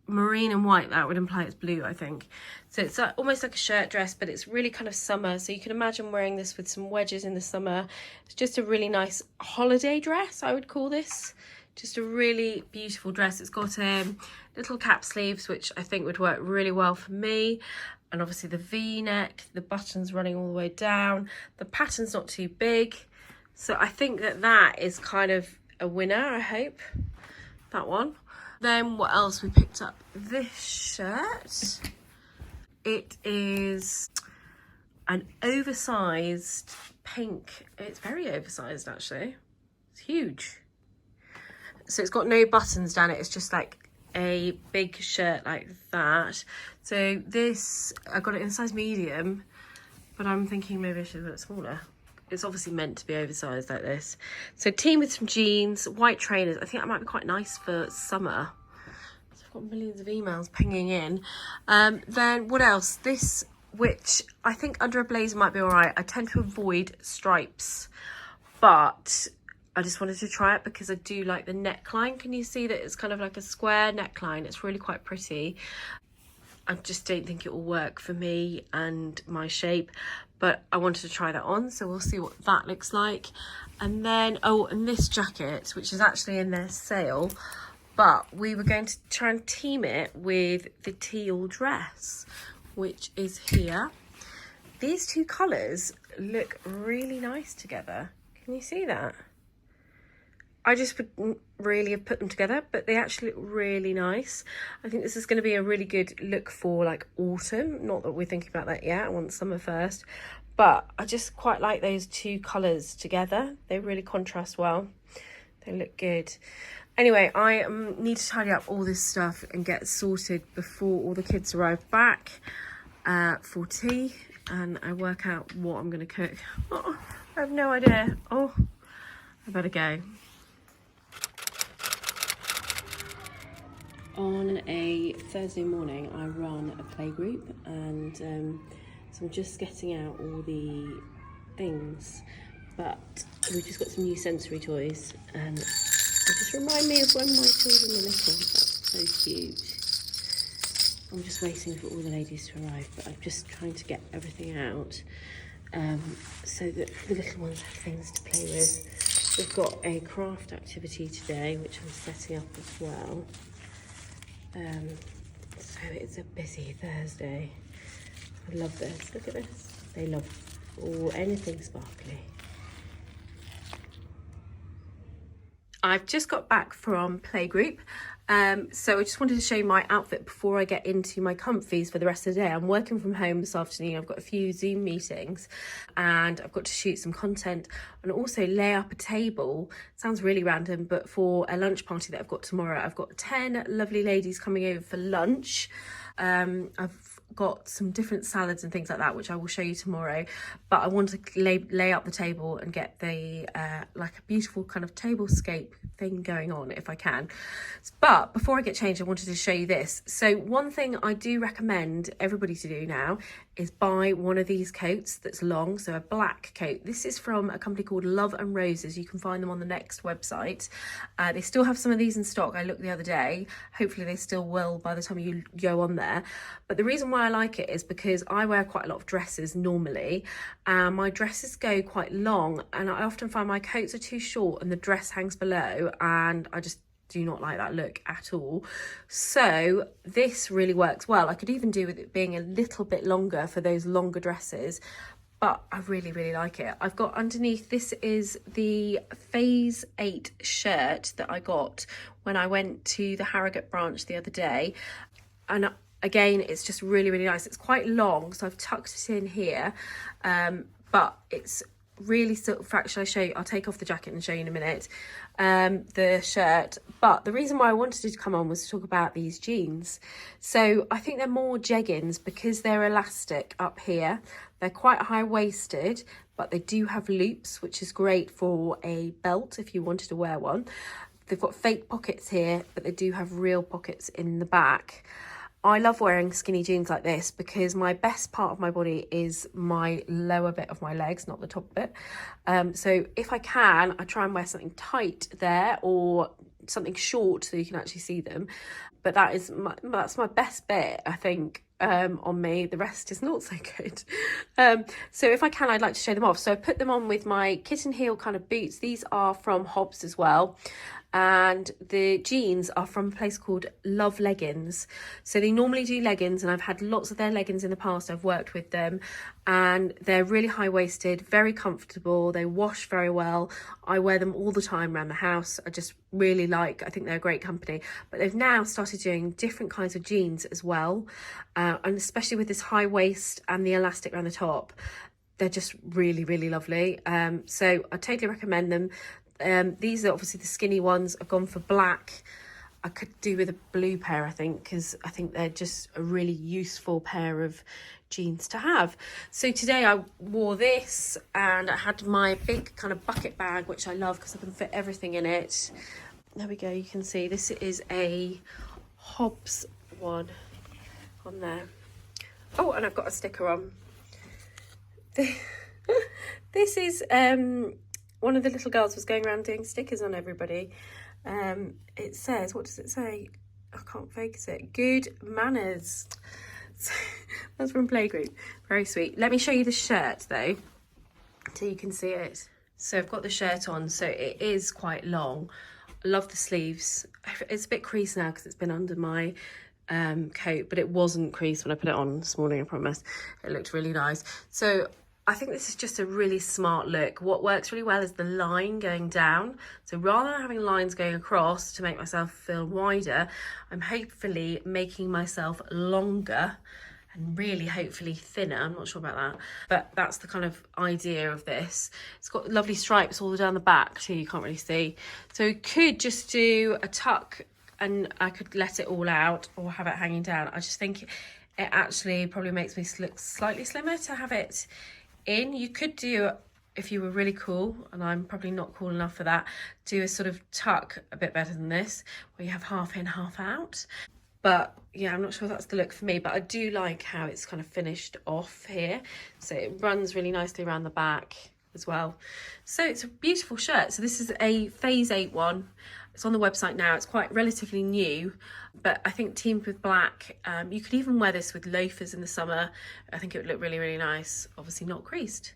marine and white. That would imply it's blue, I think. So it's almost like a shirt dress, but it's really kind of summer. So you can imagine wearing this with some wedges in the summer. It's just a really nice holiday dress, I would call this. Just a really beautiful dress. It's got little cap sleeves, which I think would work really well for me. And obviously the V-neck, the buttons running all the way down. The pattern's not too big. So I think that is kind of a winner, I hope. That one. Then what else we picked up? This shirt. It is an oversized pink. It's very oversized, actually. It's huge. So it's got no buttons down it. It's just like a big shirt like that. So this, I got it in size medium, but I'm thinking maybe I should have got it smaller. it's obviously meant to be oversized like this. So team with some jeans, white trainers. I think that might be quite nice for summer. So I've got millions of emails pinging in. Then what else? This, which I think under a blazer might be all right. I tend to avoid stripes, but I just wanted to try it because I do like the neckline. Can you see that it's kind of like a square neckline? It's really quite pretty. I just don't think it will work for me and my shape, but I wanted to try that on, so we'll see what that looks like. And then, oh, and this jacket, which is actually in their sale, but we were going to try and team it with the teal dress, which is here. These two colours look really nice together. Can you see that? I just wouldn't really have put them together, but they actually look really nice. I think this is going to be a really good look for like autumn. Not that we're thinking about that yet. I want summer first. But I just quite like those two colours together. They really contrast well. They look good. Anyway, I need to tidy up all this stuff and get sorted before all the kids arrive back for tea. And I work out what I'm going to cook. Oh, I have no idea. Oh, I better go. On a Thursday morning, I run a playgroup, and so I'm just getting out all the things, but we've just got some new sensory toys, and they just remind me of when my children were little. That's so cute. I'm just waiting for all the ladies to arrive, but I'm just trying to get everything out so that the little ones have things to play with. We've got a craft activity today, which I'm setting up as well. So it's a busy Thursday. I love this. Look at this. They love anything sparkly. I've just got back from Playgroup. So I just wanted to show you my outfit before I get into my comfies for the rest of the day. I'm working from home this afternoon. I've got a few Zoom meetings and I've got to shoot some content and also lay up a table. Sounds really random, but for a lunch party that I've got tomorrow, I've got 10 lovely ladies coming over for lunch. I've got some different salads and things like that, which I will show you tomorrow, but I want to lay up the table and get the like a beautiful kind of tablescape thing going on if I can. But before I get changed, I wanted to show you this. So one thing I do recommend everybody to do now is buy one of these coats that's long, so a black coat. This is from a company called Love and Roses. You can find them on the Next website. They still have some of these in stock. I looked the other day. Hopefully they still will by the time you go on there. But the reason why I like it is because I wear quite a lot of dresses normally, and my dresses go quite long, and I often find my coats are too short and the dress hangs below, and I just do not like that look at all. So this really works well. I could even do with it being a little bit longer for those longer dresses, but I really, really like it. I've got underneath, this is the Phase 8 shirt that I got when I went to the Harrogate branch the other day. And again, it's just really, really nice. It's quite long, so I've tucked it in here, but it's really sort of, shall I show you? I'll take off the jacket and show you in a minute, the shirt. But the reason why I wanted to come on was to talk about these jeans. So I think they're more jeggings because they're elastic up here. They're quite high-waisted, but they do have loops, which is great for a belt if you wanted to wear one. They've got fake pockets here, but they do have real pockets in the back. I love wearing skinny jeans like this because my best part of my body is my lower bit of my legs, not the top bit. So if I can, I try and wear something tight there or something short so you can actually see them. But that's my best bit, I think, on me. The rest is not so good. So if I can, I'd like to show them off. So I put them on with my kitten heel kind of boots. These are from Hobbs as well. And the jeans are from a place called Love Leggings. So they normally do leggings, and I've had lots of their leggings in the past. I've worked with them, and they're really high-waisted, very comfortable. They wash very well. I wear them all the time around the house. I just really I think they're a great company. But they've now started doing different kinds of jeans as well, and especially with this high waist and the elastic around the top, they're just really, really lovely. So I totally recommend them. These are obviously the skinny ones. I've gone for black. I could do with a blue pair, I think, because I think they're just a really useful pair of jeans to have. So today I wore this, and I had my big kind of bucket bag, which I love because I can fit everything in it. There we go, you can see this is a Hobbs one on there. Oh, and I've got a sticker on. This is one of the little girls was going around doing stickers on everybody. It says, what does it say? I can't focus it. Good manners. So, that's from Playgroup. Very sweet. Let me show you the shirt though, so you can see it. So I've got the shirt on, so it is quite long. I love the sleeves. It's a bit creased now because it's been under my coat, but it wasn't creased when I put it on this morning, I promise. It looked really nice. So I think this is just a really smart look. What works really well is the line going down. So rather than having lines going across to make myself feel wider, I'm hopefully making myself longer and really hopefully thinner. I'm not sure about that, but that's the kind of idea of this. It's got lovely stripes all down the back too, you can't really see. So you could just do a tuck and I could let it all out or have it hanging down. I just think it actually probably makes me look slightly slimmer to have it in. You could do, if you were really cool, and I'm probably not cool enough for that, do a sort of tuck a bit better than this, where you have half in, half out. But yeah, I'm not sure that's the look for me, but I do like how it's kind of finished off here. So it runs really nicely around the back as well. So it's a beautiful shirt. So this is a Phase 8 one. It's on the website now. It's quite relatively new, but I think teamed with black. You could even wear this with loafers in the summer. I think it would look really, really nice. Obviously not creased.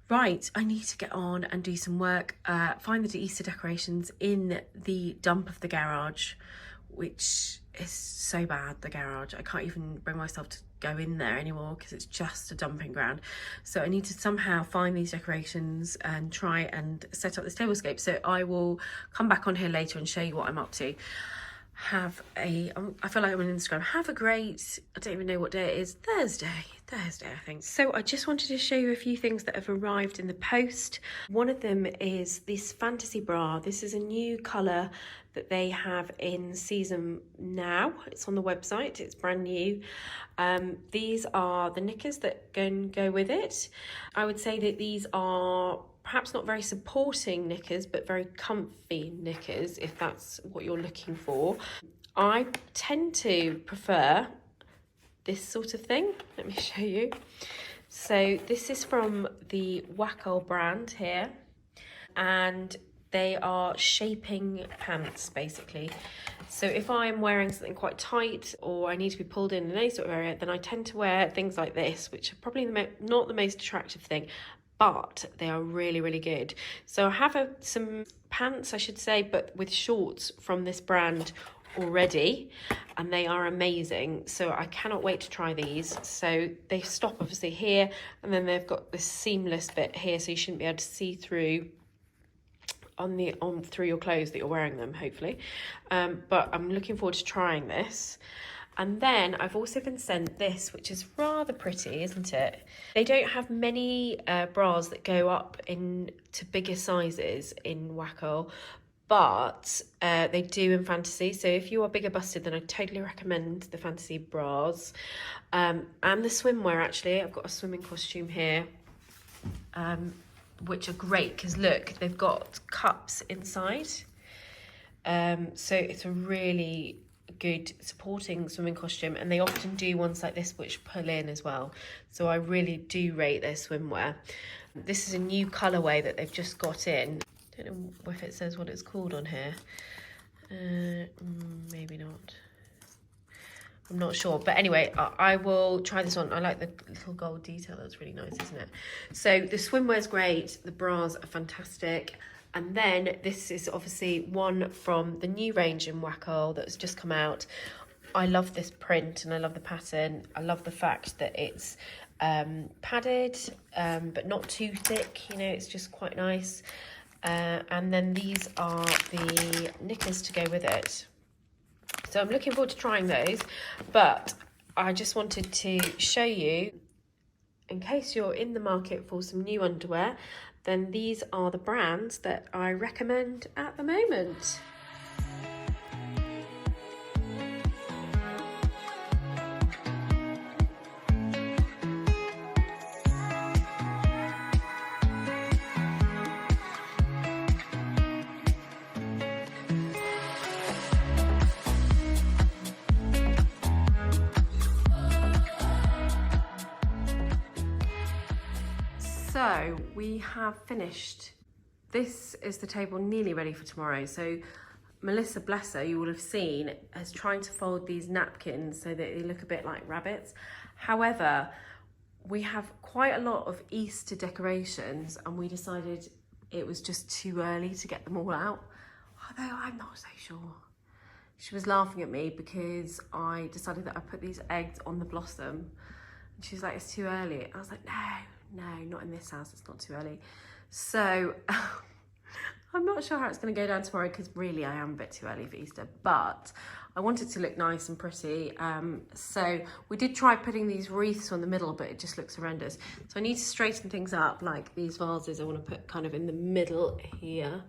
Right, I need to get on and do some work. Find the Easter decorations in the dump of the garage, which is so bad, the garage. I can't even bring myself to go in there anymore because it's just a dumping ground. So I need to somehow find these decorations and try and set up this tablescape. So I will come back on here later and show you what I'm up to. I feel like I'm on Instagram. Have a great, I don't even know what day it is, Thursday I think. So I just wanted to show you a few things that have arrived in the post. One of them is this Fantasie bra. This is a new colour that they have in season now. It's on the website, it's brand new. These are the knickers that go with it. I would say that these are perhaps not very supporting knickers, but very comfy knickers, if that's what you're looking for. I tend to prefer this sort of thing. Let me show you. So this is from the Wackle brand here, and they are shaping pants basically. So if I'm wearing something quite tight or I need to be pulled in any sort of area, then I tend to wear things like this, which are probably not the most attractive thing, but they are really, really good. So I have some pants, I should say, but with shorts from this brand already, and they are amazing. So I cannot wait to try these. So they stop obviously here, and then they've got this seamless bit here, so you shouldn't be able to see through through your clothes that you're wearing them, hopefully. But I'm looking forward to trying this. And then I've also been sent this, which is rather pretty, isn't it? They don't have many bras that go up into bigger sizes in Wackle, but they do in Fantasie. So if you are bigger busted, then I totally recommend the Fantasie bras. And the swimwear, actually. I've got a swimming costume here, which are great because look, they've got cups inside. So it's a really good supporting swimming costume, and they often do ones like this which pull in as well. So I really do rate their swimwear. This is a new colourway that they've just got in. I don't know if it says what it's called on here. Maybe not. I'm not sure, but anyway, I will try this on. I like the little gold detail. That's really nice, isn't it? So the swimwear's great. The bras are fantastic. And then this is obviously one from the new range in Wackle that's just come out. I love this print and I love the pattern. I love the fact that it's padded, but not too thick. You know, it's just quite nice. And then these are the knickers to go with it. So I'm looking forward to trying those, but I just wanted to show you, in case you're in the market for some new underwear, then these are the brands that I recommend at the moment. we have finished. This is the table nearly ready for tomorrow. So Melissa, bless her, you will have seen, is trying to fold these napkins so that they look a bit like rabbits. However, we have quite a lot of Easter decorations and we decided it was just too early to get them all out. Although I'm not so sure. She was laughing at me because I decided that I put these eggs on the blossom. And she was like, it's too early. I was like, no, not in this house, it's not too early. So I'm not sure how it's going to go down tomorrow because really I am a bit too early for Easter, but I want it to look nice and pretty. So we did try putting these wreaths on the middle, but it just looks horrendous. So I need to straighten things up, like these vases I want to put kind of in the middle here.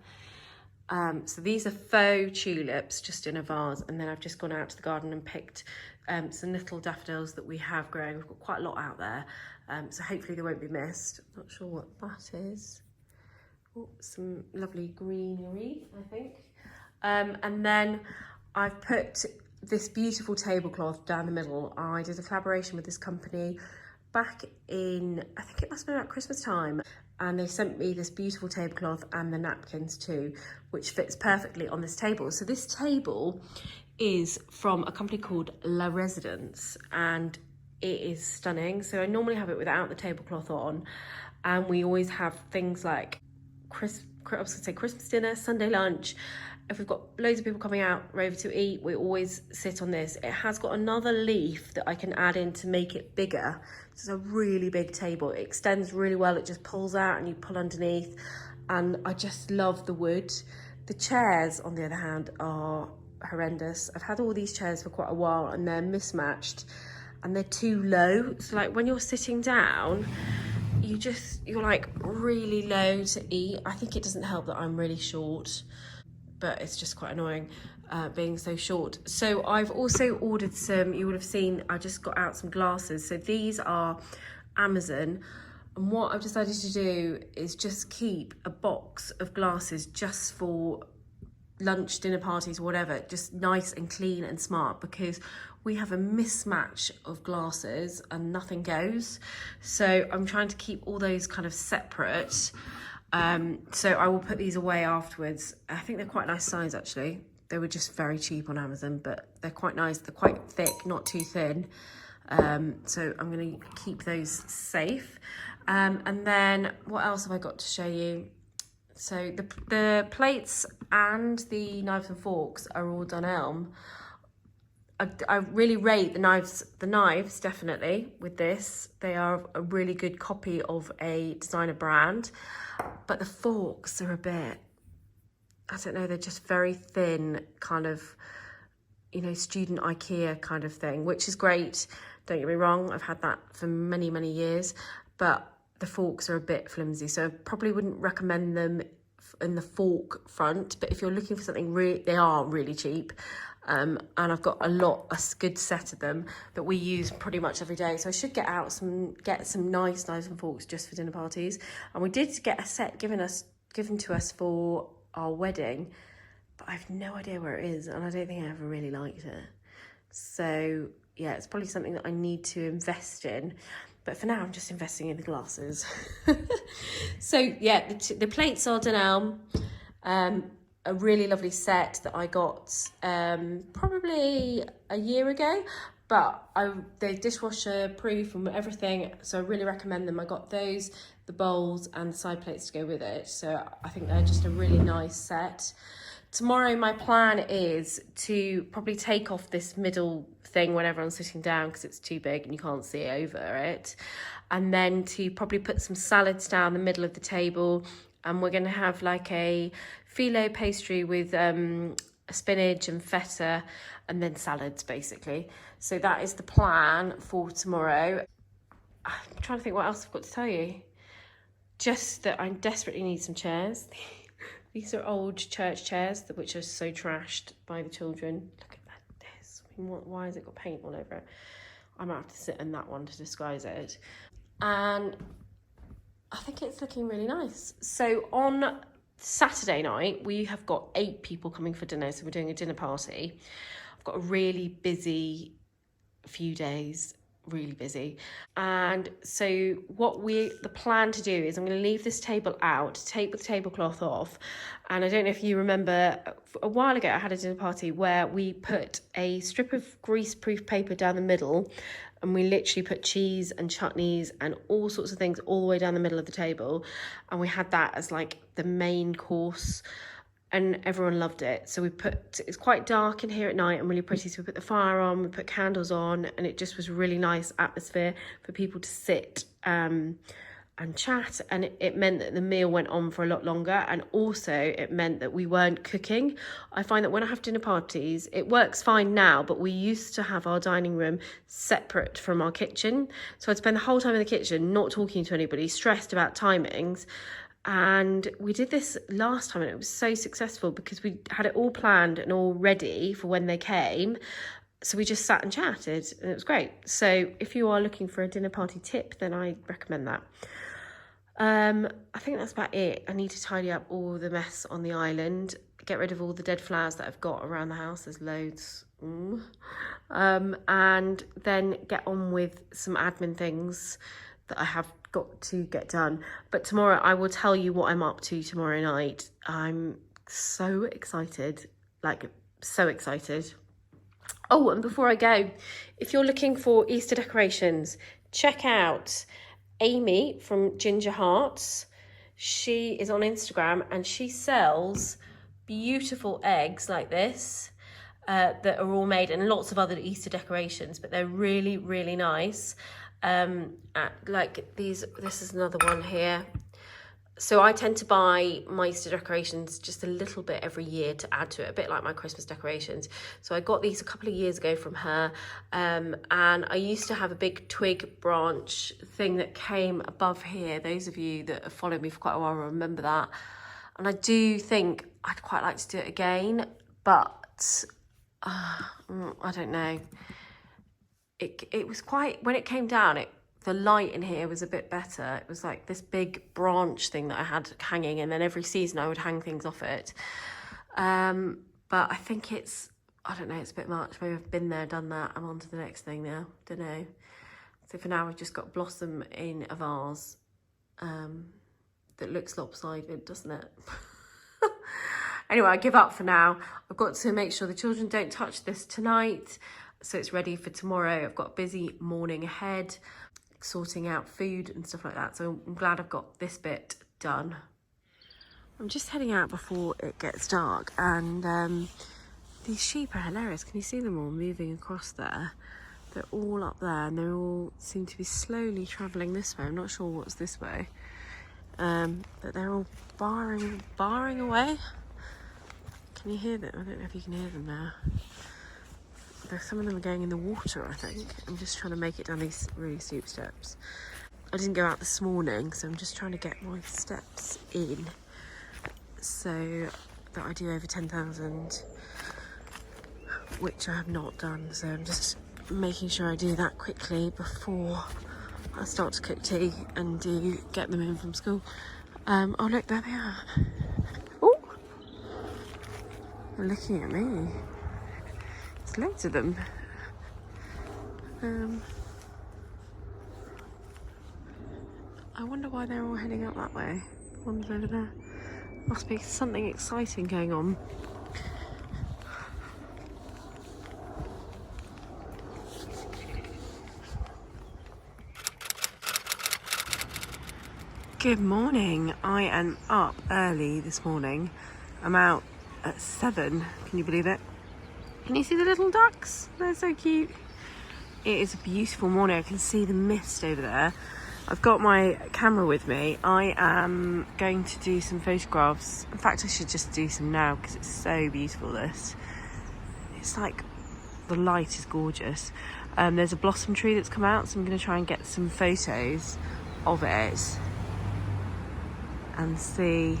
So these are faux tulips just in a vase, and then I've just gone out to the garden and picked some little daffodils that we have growing. We've got quite a lot out there, so hopefully they won't be missed. Not sure what that is. Oh, some lovely greenery, I think. And then I've put this beautiful tablecloth down the middle. I did a collaboration with this company back in, I think it must have been about Christmas time. And they sent me this beautiful tablecloth and the napkins too, which fits perfectly on this table. So this table is from a company called La Residence and it is stunning. So I normally have it without the tablecloth on. And we always have things like I was gonna say Christmas dinner, Sunday lunch. If we've got loads of people coming out over to eat, we always sit on this. It has got another leaf that I can add in to make it bigger. It's a really big table. It extends really well. It just pulls out and you pull underneath. And I just love the wood. The chairs, on the other hand, are horrendous. I've had all these chairs for quite a while and they're mismatched and they're too low. So like when you're sitting down, you're like really low to eat. I think it doesn't help that I'm really short, but it's just quite annoying being so short. So I've also ordered some, you would have seen, I just got out some glasses. So these are Amazon. And what I've decided to do is just keep a box of glasses just for lunch, dinner parties, whatever, just nice and clean and smart, because we have a mismatch of glasses and nothing goes. So I'm trying to keep all those kind of separate. So I will put these away afterwards. I think they're quite a nice size actually. They were just very cheap on Amazon, but they're quite nice. They're quite thick, not too thin. So I'm gonna keep those safe. And then what else have I got to show you? So the plates and the knives and forks are all Dunelm. I really rate the knives definitely with this. They are a really good copy of a designer brand, but the forks are a bit, I don't know, they're just very thin, kind of, you know, student IKEA kind of thing, which is great. Don't get me wrong, I've had that for many, many years, but the forks are a bit flimsy. So I probably wouldn't recommend them in the fork front, but if you're looking for something they are really cheap. And I've got a good set of them that we use pretty much every day. So I should get some nice knives and forks just for dinner parties. And we did get a set given to us for our wedding, but I have no idea where it is, and I don't think I ever really liked it. So yeah, it's probably something that I need to invest in. But for now, I'm just investing in the glasses. So yeah, the plates are Dunelm. A really lovely set that I got probably a year ago, but they're dishwasher proof and everything, so I really recommend them. I got those, the bowls and the side plates to go with it, so I think they're just a really nice set. Tomorrow my plan is to probably take off this middle thing whenever I'm sitting down because it's too big and you can't see over it, and then to probably put some salads down the middle of the table. And we're going to have like a phyllo pastry with spinach and feta and then salads basically. So that is the plan for tomorrow. I'm trying to think what else I've got to tell you. Just that I desperately need some chairs. These are old church chairs which are so trashed by the children. Look at this. I mean, why has it got paint all over it? I might have to sit in that one to disguise it. And I think it's looking really nice. So on Saturday night, we have got 8 people coming for dinner. So we're doing a dinner party. I've got a really busy few days really busy. And so the plan to do is I'm going to leave this table out, take the tablecloth off. And I don't know if you remember, a while ago I had a dinner party where we put a strip of grease-proof paper down the middle, and we literally put cheese and chutneys and all sorts of things all the way down the middle of the table. And we had that as like the main course, and everyone loved it. So it's quite dark in here at night and really pretty, so we put the fire on, we put candles on, and it just was a really nice atmosphere for people to sit and chat. And it meant that the meal went on for a lot longer, and also it meant that we weren't cooking. I find that when I have dinner parties, it works fine now, but we used to have our dining room separate from our kitchen, so I'd spend the whole time in the kitchen not talking to anybody, stressed about timings. And we did this last time and it was so successful because we had it all planned and all ready for when they came. So we just sat and chatted and it was great. So if you are looking for a dinner party tip, then I recommend that. I think that's about it. I need to tidy up all the mess on the island, get rid of all the dead flowers that I've got around the house. There's loads. And then get on with some admin things that I have got to get done. But tomorrow I will tell you what I'm up to tomorrow night. I'm so excited, like so excited. Oh, and before I go, if you're looking for Easter decorations, check out Amy from Ginger Hearts. She is on Instagram and she sells beautiful eggs like this that are all made, and lots of other Easter decorations, but they're really, really nice. Like these, this is another one here. So I tend to buy my Easter decorations just a little bit every year to add to it, a bit like my Christmas decorations. So I got these a couple of years ago from her, and I used to have a big twig branch thing that came above here. Those of you that have followed me for quite a while will remember that. And I do think I'd quite like to do it again, but I don't know. It was quite, when it came down, the light in here was a bit better. It was like this big branch thing that I had hanging, and then every season I would hang things off it. But I think I don't know, it's a bit much. Maybe I've been there, done that. I'm on to the next thing now. Don't know. So for now, I've just got blossom in a vase that looks lopsided, doesn't it? Anyway, I give up for now. I've got to make sure the children don't touch this tonight, so it's ready for tomorrow. I've got a busy morning ahead, sorting out food and stuff like that. So I'm glad I've got this bit done. I'm just heading out before it gets dark, and these sheep are hilarious. Can you see them all moving across there? They're all up there and they all seem to be slowly travelling this way. I'm not sure what's this way, but they're all barring away. Can you hear them? I don't know if you can hear them now. Some of them are going in the water, I think. I'm just trying to make it down these really steep steps. I didn't go out this morning, so I'm just trying to get my steps in so that I do over 10,000, which I have not done. So I'm just making sure I do that quickly before I start to cook tea and get them in from school. Oh look, there they are. Oh, they're looking at me. There's loads of them. I wonder why they're all heading up that way. One's over there. Must be something exciting going on. Good morning. I am up early this morning. I'm out at 7. Can you believe it? Can you see the little ducks? They're so cute. It is a beautiful morning. I can see the mist over there. I've got my camera with me. I am going to do some photographs. In fact, I should just do some now because it's so beautiful, this. It's like, the light is gorgeous. There's a blossom tree that's come out, so I'm going to try and get some photos of it and see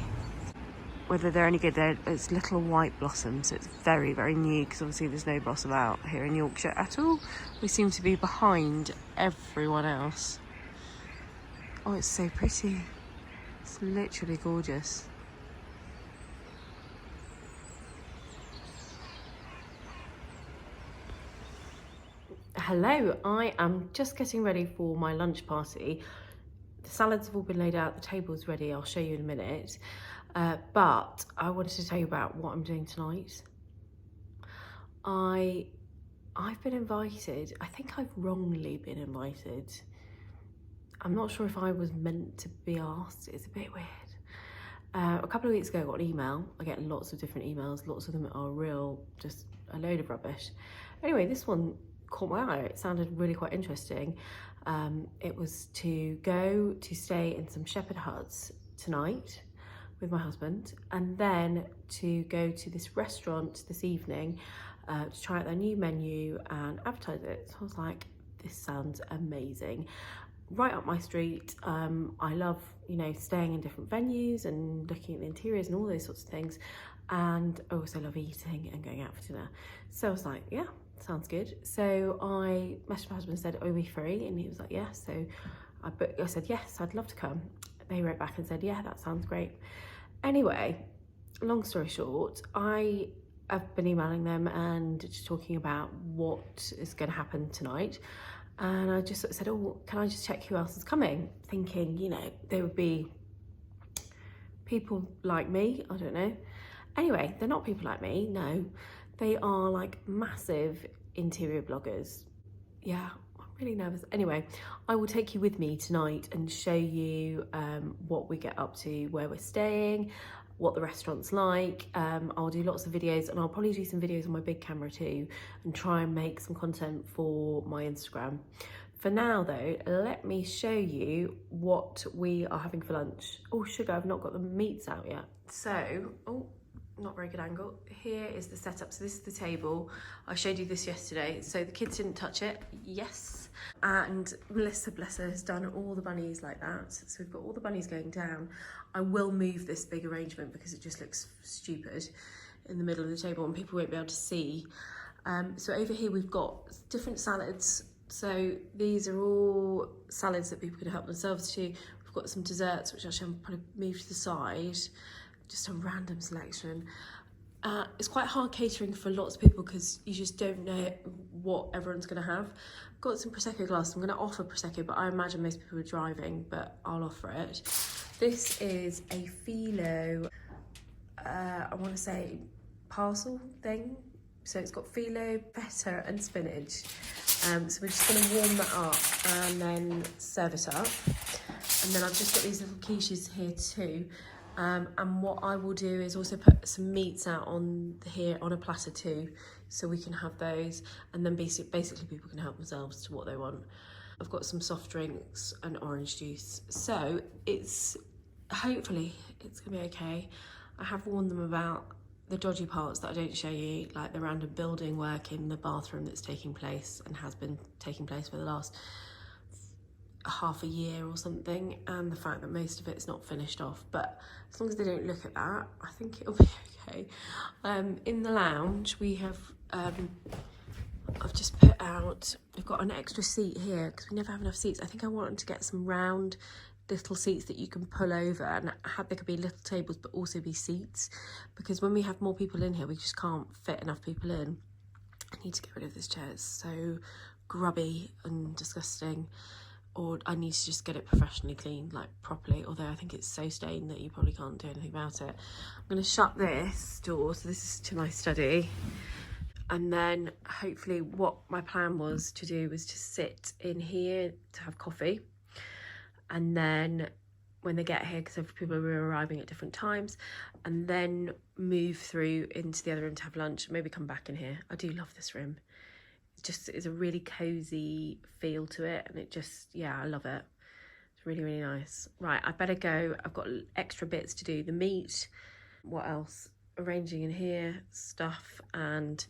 whether they're any good. It's little white blossoms, so it's very, very new, because obviously there's no blossom out here in Yorkshire at all. We seem to be behind everyone else. Oh, it's so pretty. It's literally gorgeous. Hello, I am just getting ready for my lunch party. The salads have all been laid out, the table's ready, I'll show you in a minute. But I wanted to tell you about what I'm doing tonight. I've been invited, I think I've wrongly been invited. I'm not sure if I was meant to be asked, it's a bit weird. A couple of weeks ago I got an email. I get lots of different emails, lots of them are just a load of rubbish. Anyway, this one caught my eye, it sounded really quite interesting. It was to go to stay in some shepherd huts tonight with my husband, and then to go to this restaurant this evening to try out their new menu and advertise it. So I was like, this sounds amazing. Right up my street. I love, staying in different venues and looking at the interiors and all those sorts of things. And I also love eating and going out for dinner. So I was like, yeah, sounds good. So I messaged my husband and said, are we free? And he was like, yes. So I said, yes, I'd love to come. They wrote back and said, yeah, that sounds great. Anyway, long story short, I have been emailing them and just talking about what is going to happen tonight. And I just sort of said, oh, can I just check who else is coming? Thinking, there would be people like me, I don't know. Anyway, they're not people like me, no. They are like massive interior bloggers. Yeah, I'm really nervous. Anyway, I will take you with me tonight and show you what we get up to, where we're staying, what the restaurant's like. I'll do lots of videos, and I'll probably do some videos on my big camera too and try and make some content for my Instagram. For now though, let me show you what we are having for lunch. Oh sugar, I've not got the meats out yet. So, not very good angle. Here is the setup. So this is the table. I showed you this yesterday. So the kids didn't touch it, yes. And Melissa, bless her, has done all the bunnies like that. So we've got all the bunnies going down. I will move this big arrangement because it just looks stupid in the middle of the table and people won't be able to see. So over here we've got different salads. So these are all salads that people can help themselves to. We've got some desserts, which actually I'm probably move to the side. Just a random selection. It's quite hard catering for lots of people because you just don't know what everyone's going to have. Got some Prosecco glass. I'm going to offer Prosecco, but I imagine most people are driving, but I'll offer it. This is a phyllo, I want to say parcel thing. So it's got phyllo, feta and spinach. So we're just going to warm that up and then serve it up. And then I've just got these little quiches here too. And what I will do is also put some meats out on here on a platter too, so we can have those, and then basically people can help themselves to what they want. I've got some soft drinks and orange juice, so hopefully it's gonna be okay. I have warned them about the dodgy parts that I don't show you, like the random building work in the bathroom that's taking place and has been taking place for the last half a year or something, and the fact that most of it's not finished off, but as long as they don't look at that, I think it'll be okay. In the lounge we have I've just put out, we've got an extra seat here because we never have enough seats. I think I wanted to get some round little seats that you can pull over, and there could be little tables but also be seats, because when we have more people in here we just can't fit enough people in. I need to get rid of this chair, it's so grubby and disgusting. Or I need to just get it professionally cleaned, like properly, although I think it's so stained that you probably can't do anything about it. I'm going to shut this door, so this is to my study, and then hopefully what my plan was to do was to sit in here to have coffee, and then when they get here, because every people are arriving at different times, and then move through into the other room to have lunch, maybe come back in here. I do love this room. It's a really cozy feel to it, and it just, yeah, I love it. It's really, really nice. Right, I better go. I've got extra bits to do. The meat, what else? Arranging in here, stuff, and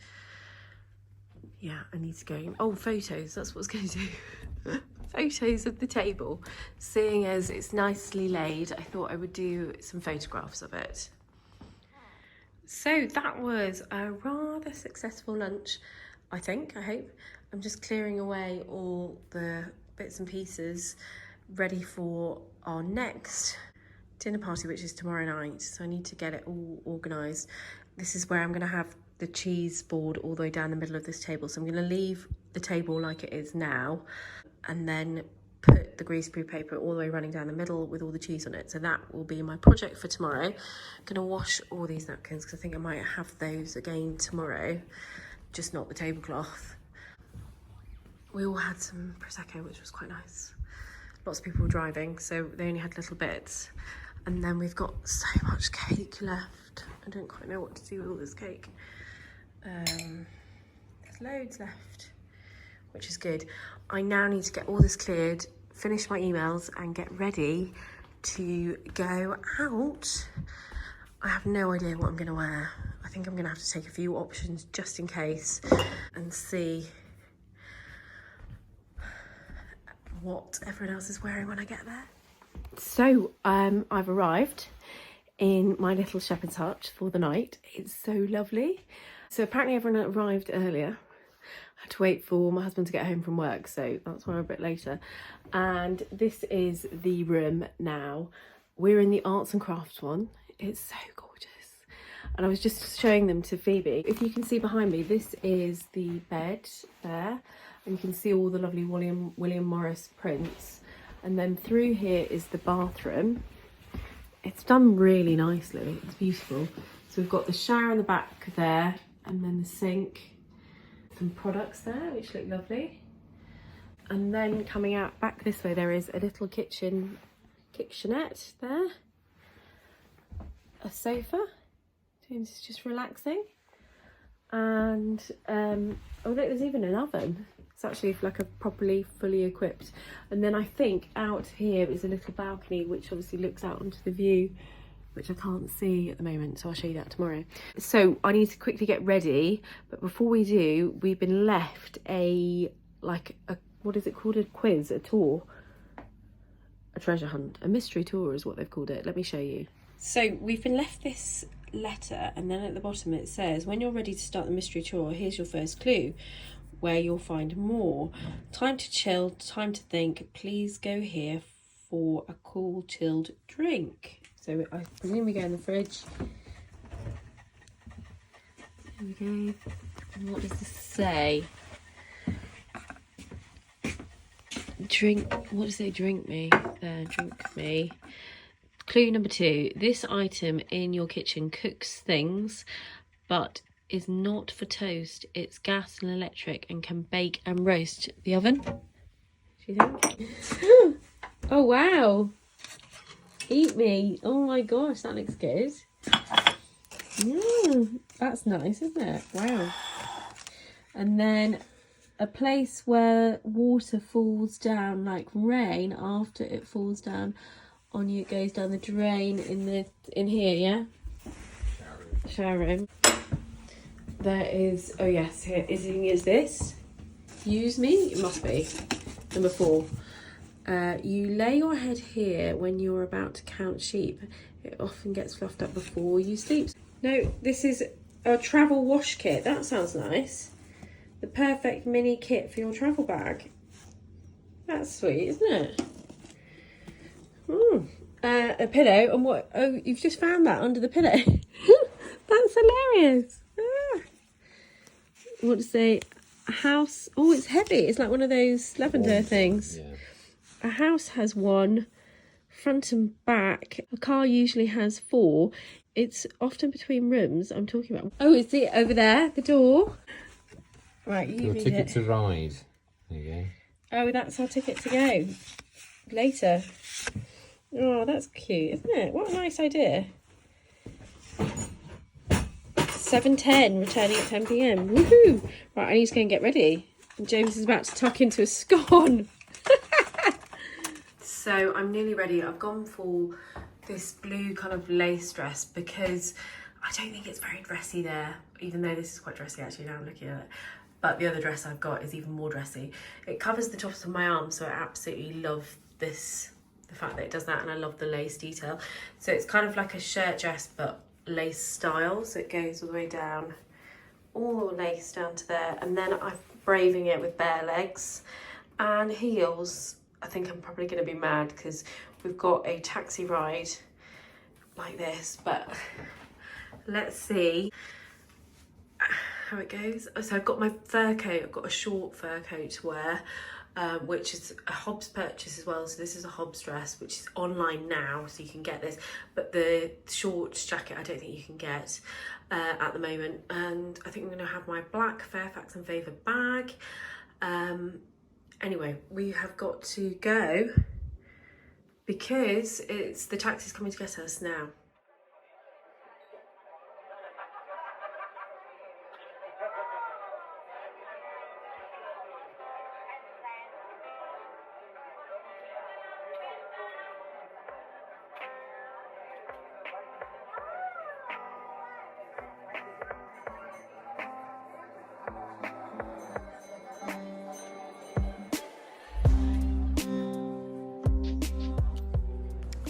yeah, I need to go. Oh, photos, that's what I was going to do. Photos of the table. Seeing as it's nicely laid, I thought I would do some photographs of it. So that was a rather successful lunch. I hope. I'm just clearing away all the bits and pieces ready for our next dinner party, which is tomorrow night. So I need to get it all organised. This is where I'm going to have the cheese board all the way down the middle of this table. So I'm going to leave the table like it is now, and then put the greaseproof paper all the way running down the middle with all the cheese on it. So that will be my project for tomorrow. I'm going to wash all these napkins because I think I might have those again tomorrow, just not the tablecloth. We all had some Prosecco, which was quite nice. Lots of people were driving, so they only had little bits. And then we've got so much cake left. I don't quite know what to do with all this cake. There's loads left, which is good. I now need to get all this cleared, finish my emails and get ready to go out. I have no idea what I'm gonna wear. I think I'm gonna have to take a few options just in case and see what everyone else is wearing when I get there. So I've arrived in my little shepherd's hut for the night. It's so lovely. So apparently everyone arrived earlier. I had to wait for my husband to get home from work, so that's why I'm a bit later. And this is the room now. We're in the arts and crafts one. It's so gorgeous. And I was just showing them to Phoebe. If you can see behind me, this is the bed there. And you can see all the lovely William Morris prints. And then through here is the bathroom. It's done really nicely. It's beautiful. So we've got the shower in the back there, and then the sink. Some products there which look lovely, and then coming out back this way there is a little kitchenette there, a sofa. James is just relaxing, and oh look, there's even an oven. It's actually like a properly fully equipped. And then I think out here is a little balcony which obviously looks out onto the view, which I can't see at the moment, so I'll show you that tomorrow. So I need to quickly get ready, but before we do, we've been left what is it called? A quiz, a tour, a treasure hunt, a mystery tour is what they've called it. Let me show you. So we've been left this letter, and then at the bottom it says, when you're ready to start the mystery tour, here's your first clue, where you'll find more. Time to chill, time to think, please go here for a cool chilled drink. So I presume we go in the fridge. There we go. And what does this say? Drink, what does it say? Drink me. There, drink me. Clue number 2. This item in your kitchen cooks things, but is not for toast. It's gas and electric and can bake and roast. The oven? Do you think? Oh, wow. Eat me. Oh my gosh, that looks good. That's nice, isn't it? Wow. And then a place where water falls down like rain after it falls down on you. It goes down the drain in here, yeah? Shower room. There is, oh yes, here is this. Use me? It must be. Number 4. You lay your head here when you're about to count sheep. It often gets fluffed up before you sleep. No, this is a travel wash kit. That sounds nice. The perfect mini kit for your travel bag. That's sweet, isn't it? A pillow, and what? Oh, you've just found that under the pillow. That's hilarious. What to say? A house. Oh, it's heavy. It's like one of those lavender things. Yeah. A house has 1, front and back. A car usually has 4. It's often between rooms. I'm talking about. Oh, is it over there? The door. Right, you read ticket to ride. There you go. Oh, that's our ticket to go later. Oh, that's cute, isn't it? What a nice idea. 7:10, returning at 10 p.m. Woohoo! Right, I need to go and get ready. And James is about to tuck into a scone. So I'm nearly ready. I've gone for this blue kind of lace dress because I don't think it's very dressy there, even though this is quite dressy actually now I'm looking at it. But the other dress I've got is even more dressy. It covers the tops of my arms, so I absolutely love this, the fact that it does that, and I love the lace detail. So it's kind of like a shirt dress, but lace style. So it goes all the way down, all the lace down to there. And then I'm braving it with bare legs and heels. I think I'm probably going to be mad because we've got a taxi ride like this, but let's see how it goes. So I've got my fur coat, I've got a short fur coat to wear, which is a Hobbs purchase as well. So this is a Hobbs dress, which is online now, so you can get this. But the shorts jacket, I don't think you can get at the moment. And I think I'm going to have my black Fairfax and Favour bag. Anyway, we have got to go because the taxi's coming to get us now.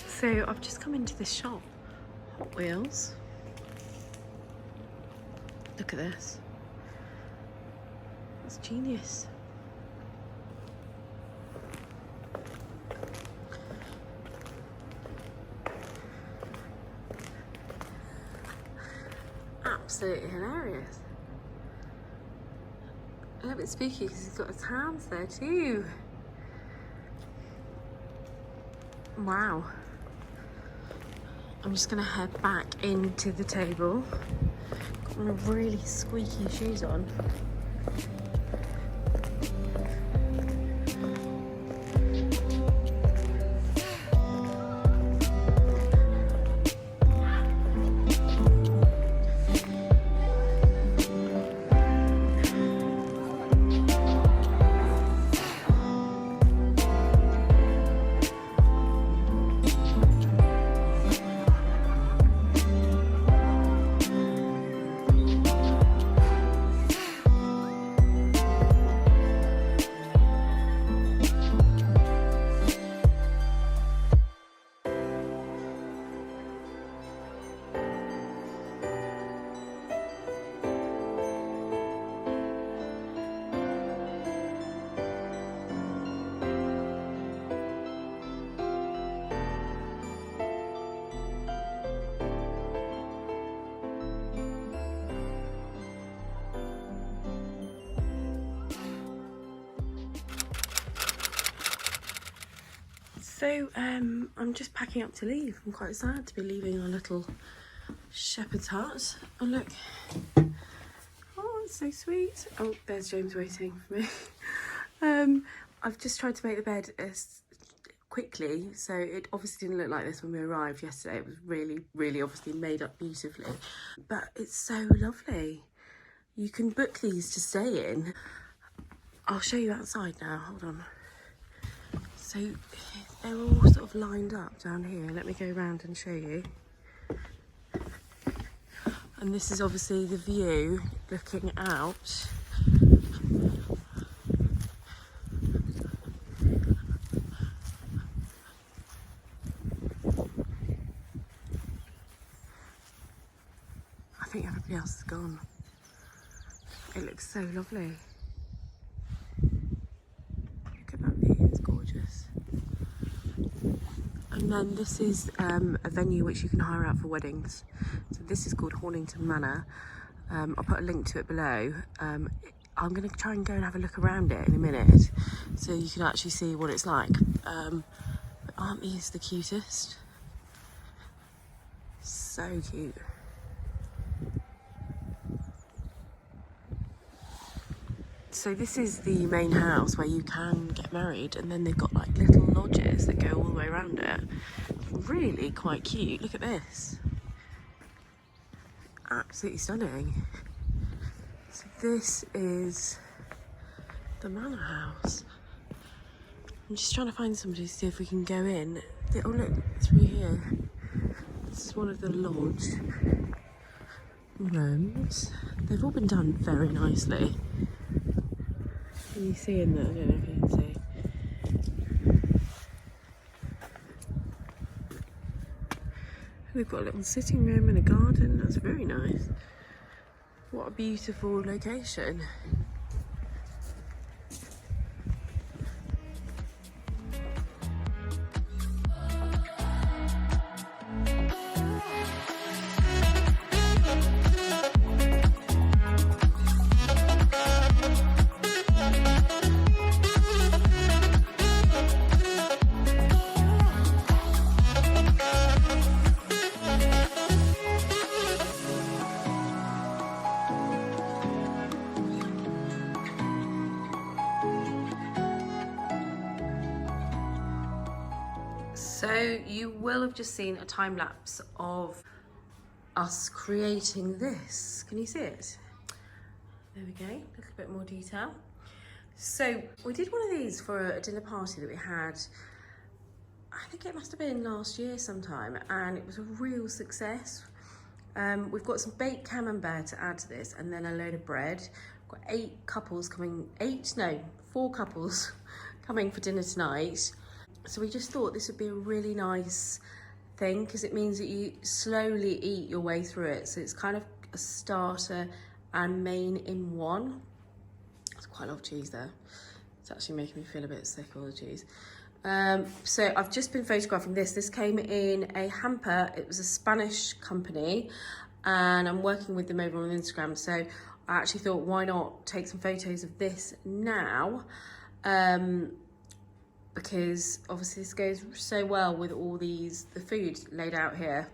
So I've just come into this shop, Hot Wheels. Look at this. That's genius. Absolutely hilarious. A little bit spooky because he's got his hands there too. Wow. I'm just gonna head back into the table. Got my really squeaky shoes on. So I'm just packing up to leave. I'm quite sad to be leaving our little shepherd's hut. Oh look, oh it's so sweet. Oh, there's James waiting for me. I've just tried to make the bed as quickly, so it obviously didn't look like this when we arrived yesterday. It was really obviously made up beautifully, but it's so lovely. You can book these to stay in. I'll show you outside now, hold on. So they're all sort of lined up down here. Let me go around and show you. And this is obviously the view looking out. I think everybody else is gone. It looks so lovely. Look at that view, it's gorgeous. And then this is a venue which you can hire out for weddings. So this is called Hornington Manor. I'll put a link to it below. I'm going to try and go and have a look around it in a minute so you can actually see what it's like. But aren't these the cutest? So cute. So this is the main house where you can get married, and then they've got like little lodges that go all the way around it. Really quite cute. Look at this. Absolutely stunning. So this is the manor house. I'm just trying to find somebody to see if we can go in. Oh look, through here. This is one of the lodge rooms. They've all been done very nicely. Can you see in there? I don't know if you can see. We've got a little sitting room and a garden. That's very nice. What a beautiful location. So you will have just seen a time lapse of us creating this. Can you see it? There we go, a little bit more detail. So we did one of these for a dinner party that we had, I think it must have been last year sometime, and it was a real success. We've got some baked camembert to add to this, and then a load of bread. We've got 4 couples coming for dinner tonight. So we just thought this would be a really nice thing, because it means that you slowly eat your way through it. So it's kind of a starter and main in one. There's quite a lot of cheese there. It's actually making me feel a bit sick, all the cheese. So I've just been photographing this. This came in a hamper. It was a Spanish company, and I'm working with them over on Instagram. So I actually thought, why not take some photos of this now? Because obviously this goes so well with all the food laid out here.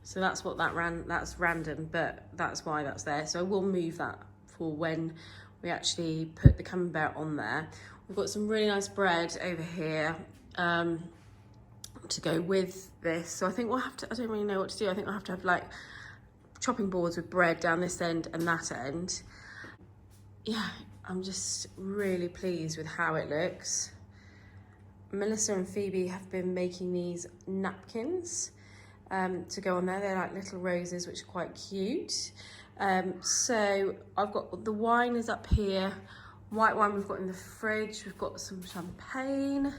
So that's what that's random, but that's why that's there. So I will move that for when we actually put the camembert on there. We've got some really nice bread over here to go with this. So I think we'll have to, I don't really know what to do. I think I'll have to have like chopping boards with bread down this end and that end. Yeah, I'm just really pleased with how it looks. Melissa and Phoebe have been making these napkins to go on there. They're like little roses, which are quite cute. So I've got the wine is up here. White wine we've got in the fridge. We've got some champagne.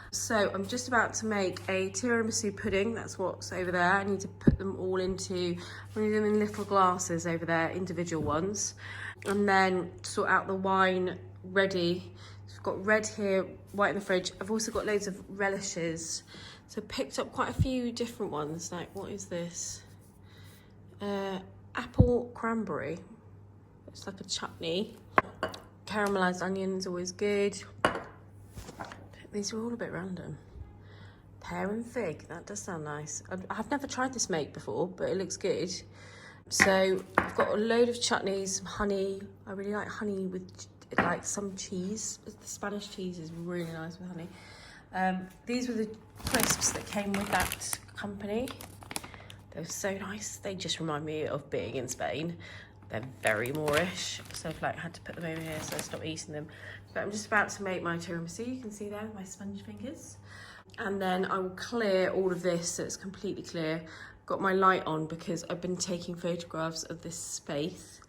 So I'm just about to make a tiramisu pudding. That's what's over there. I need to put them all into, I need them in little glasses over there, individual ones. And then sort out the wine ready. So we've got red here, white in the fridge. I've also got loads of relishes. So picked up quite a few different ones. Like, what is this? Apple cranberry. It's like a chutney. Caramelized onions, always good. These are all a bit random. Pear and fig, that does sound nice. I've never tried this make before, but it looks good. So I've got a load of chutneys, some honey. I really like honey with like some cheese. The Spanish cheese is really nice with honey. These were the crisps that came with that company. They're so nice. They just remind me of being in Spain. They're very Moorish, so I've like had to put them over here so I stopped eating them. But I'm just about to make my tiramisu. You can see there with my sponge fingers. And then I will clear all of this so it's completely clear. Got my light on because I've been taking photographs of this space.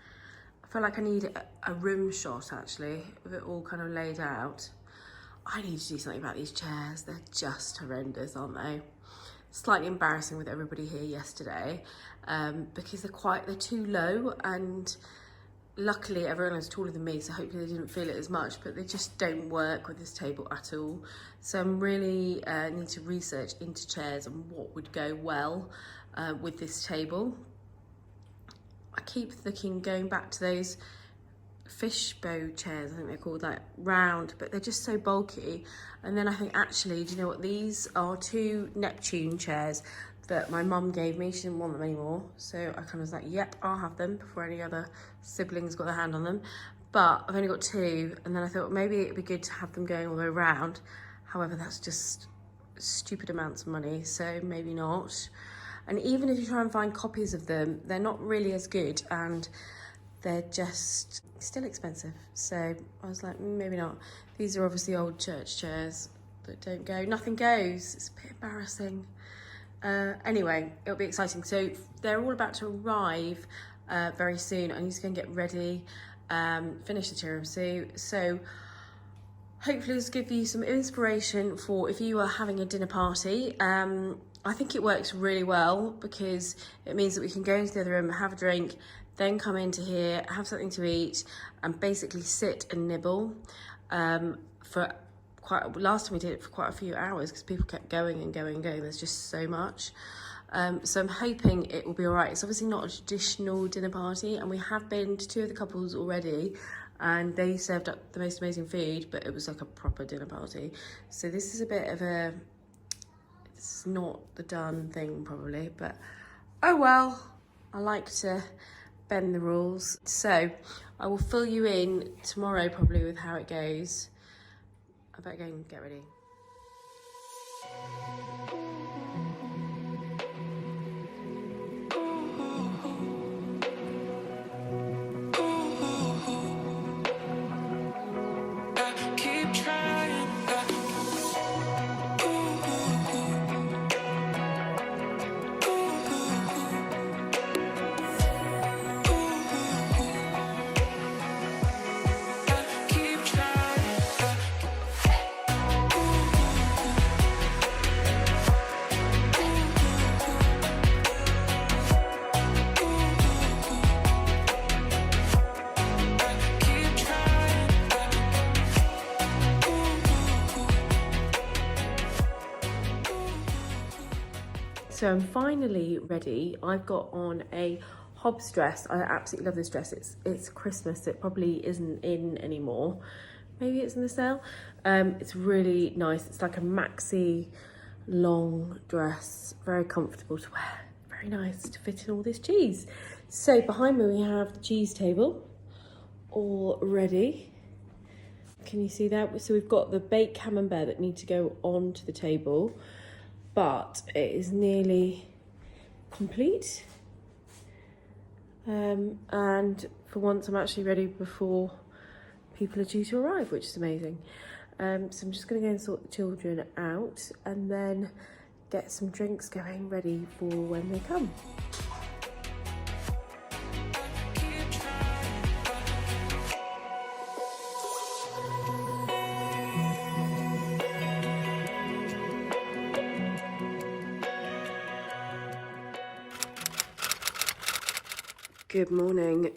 I feel like I need a room shot actually, with it all kind of laid out. I need to do something about these chairs. They're just horrendous, aren't they? Slightly embarrassing with everybody here yesterday because they're too low, and luckily everyone is taller than me, so hopefully they didn't feel it as much, but they just don't work with this table at all. So I'm really need to research into chairs and what would go well with this table. I keep going back to those fishbow chairs, I think they're called, like round, but they're just so bulky. And then I think, actually, do you know what? These are 2 Neptune chairs that my mum gave me. She didn't want them anymore. So I kind of was like, yep, I'll have them before any other siblings got their hand on them. But I've only got 2. And then I thought maybe it'd be good to have them going all the way around. However, that's just stupid amounts of money. So maybe not. And even if you try and find copies of them, they're not really as good. And they're just still expensive. So I was like, maybe not. These are obviously old church chairs that don't go. Nothing goes. It's a bit embarrassing. Anyway, it'll be exciting. So they're all about to arrive very soon. I need to go and get ready, finish the tiramisu. So hopefully this will give you some inspiration for if you are having a dinner party. I think it works really well because it means that we can go into the other room, have a drink, then come into here, have something to eat, and basically sit and nibble for last time we did it for quite a few hours because people kept going and going and going. There's just so much. So I'm hoping it will be all right. It's obviously not a traditional dinner party, and we have been to 2 of the couples already, and they served up the most amazing food, but it was like a proper dinner party. So this is a bit of it's not the done thing probably, but oh well. I like to bend the rules. So I will fill you in tomorrow probably with how it goes. I better go and get ready. So I'm finally ready. I've got on a Hobbs dress. I absolutely love this dress. It's Christmas. It probably isn't in anymore. Maybe it's in the sale. It's really nice. It's like a maxi long dress. Very comfortable to wear. Very nice to fit in all this cheese. So behind me we have the cheese table all ready. Can you see that? So we've got the baked camembert that need to go onto the table, but it is nearly complete. And for once I'm actually ready before people are due to arrive, which is amazing. So I'm just gonna go and sort the children out and then get some drinks going ready for when they come. Good morning.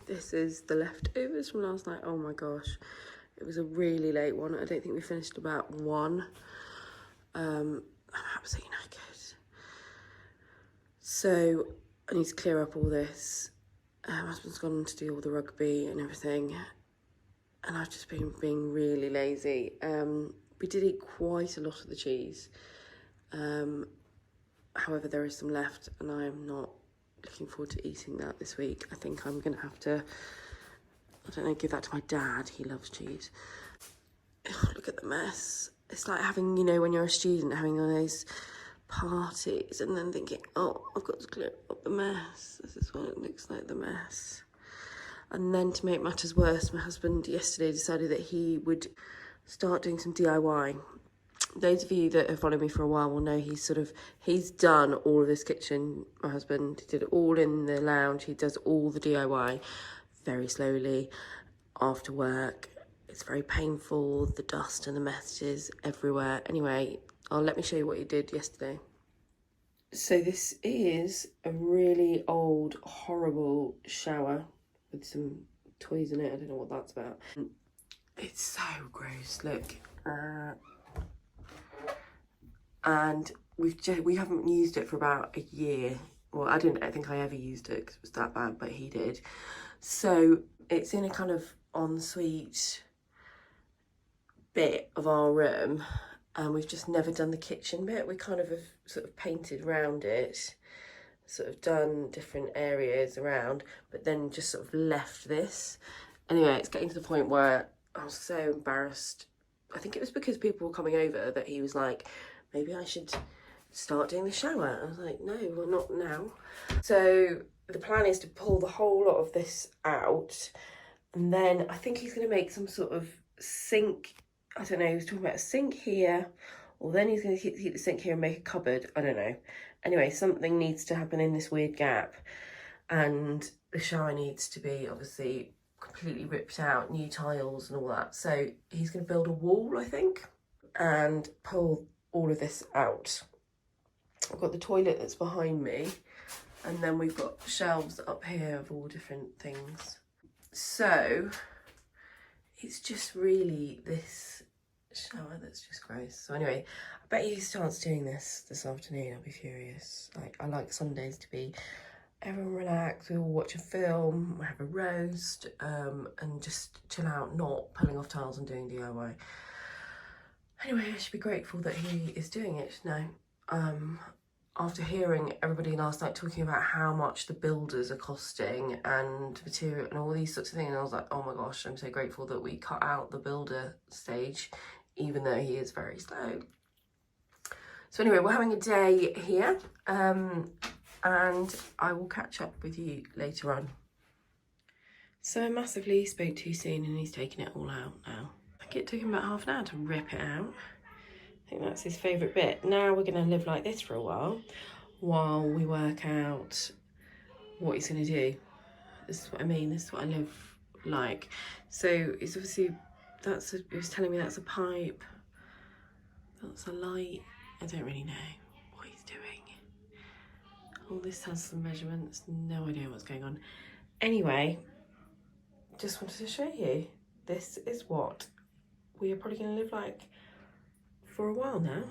This is the leftovers from last night. Oh my gosh, it was a really late one. I don't think we finished about 1. I'm absolutely knackered. So I need to clear up all this. My husband's gone to do all the rugby and everything, and I've just been being really lazy. We did eat quite a lot of the cheese. However, there is some left, and I am not looking forward to eating that this week. I think I'm gonna have to, I don't know, give that to my dad. He loves cheese. Oh, look at the mess. It's like having, you know, when you're a student, having all those parties and then thinking, oh, I've got to clear up the mess. This is what it looks like, the mess. And then to make matters worse, my husband yesterday decided that he would start doing some DIY. Those of you that have followed me for a while will know he's done all of this kitchen. My husband, he did it all in the lounge. He does all the DIY very slowly after work. It's very painful, the dust and the messages everywhere. Anyway, let me show you what he did yesterday. So this is a really old, horrible shower with some toys in it. I don't know what that's about. It's so gross, look. And we haven't used it for about a year. Well, I don't think I ever used it because it was that bad, but he did. So it's in a kind of ensuite bit of our room, and we've just never done the kitchen bit. We kind of have sort of painted around it, sort of done different areas around, but then just sort of left this. Anyway, it's getting to the point where I was so embarrassed. I think it was because people were coming over that he was like, maybe I should start doing the shower. I was like, no, well, not now. So the plan is to pull the whole lot of this out, and then I think he's going to make some sort of sink. I don't know, he was talking about a sink here, or then he's going to keep the sink here and make a cupboard. I don't know. Anyway, something needs to happen in this weird gap, and the shower needs to be obviously completely ripped out, new tiles and all that. So he's going to build a wall, I think, and pull all of this out. I've got the toilet that's behind me, and then we've got shelves up here of all different things. So it's just really this shower that's just gross. So anyway, I bet he starts doing this afternoon. I'll be furious. I like Sundays to be everyone relax, we all watch a film, we have a roast, and just chill out, not pulling off tiles and doing DIY. Anyway, I should be grateful that he is doing it now. After hearing everybody last night talking about how much the builders are costing and material and all these sorts of things, I was like, oh my gosh, I'm so grateful that we cut out the builder stage, even though he is very slow. So anyway, we're having a day here, and I will catch up with you later on. So I massively spoke too soon and he's taking it all out now. I think it took him about half an hour to rip it out. I think that's his favourite bit. Now we're going to live like this for a while we work out what he's going to do. This is what I mean, this is what I live like. So it's obviously, he was telling me that's a pipe, that's a light. I don't really know what he's doing. All this has some measurements, no idea what's going on. Anyway, just wanted to show you. This is what we are probably going to live like for a while now.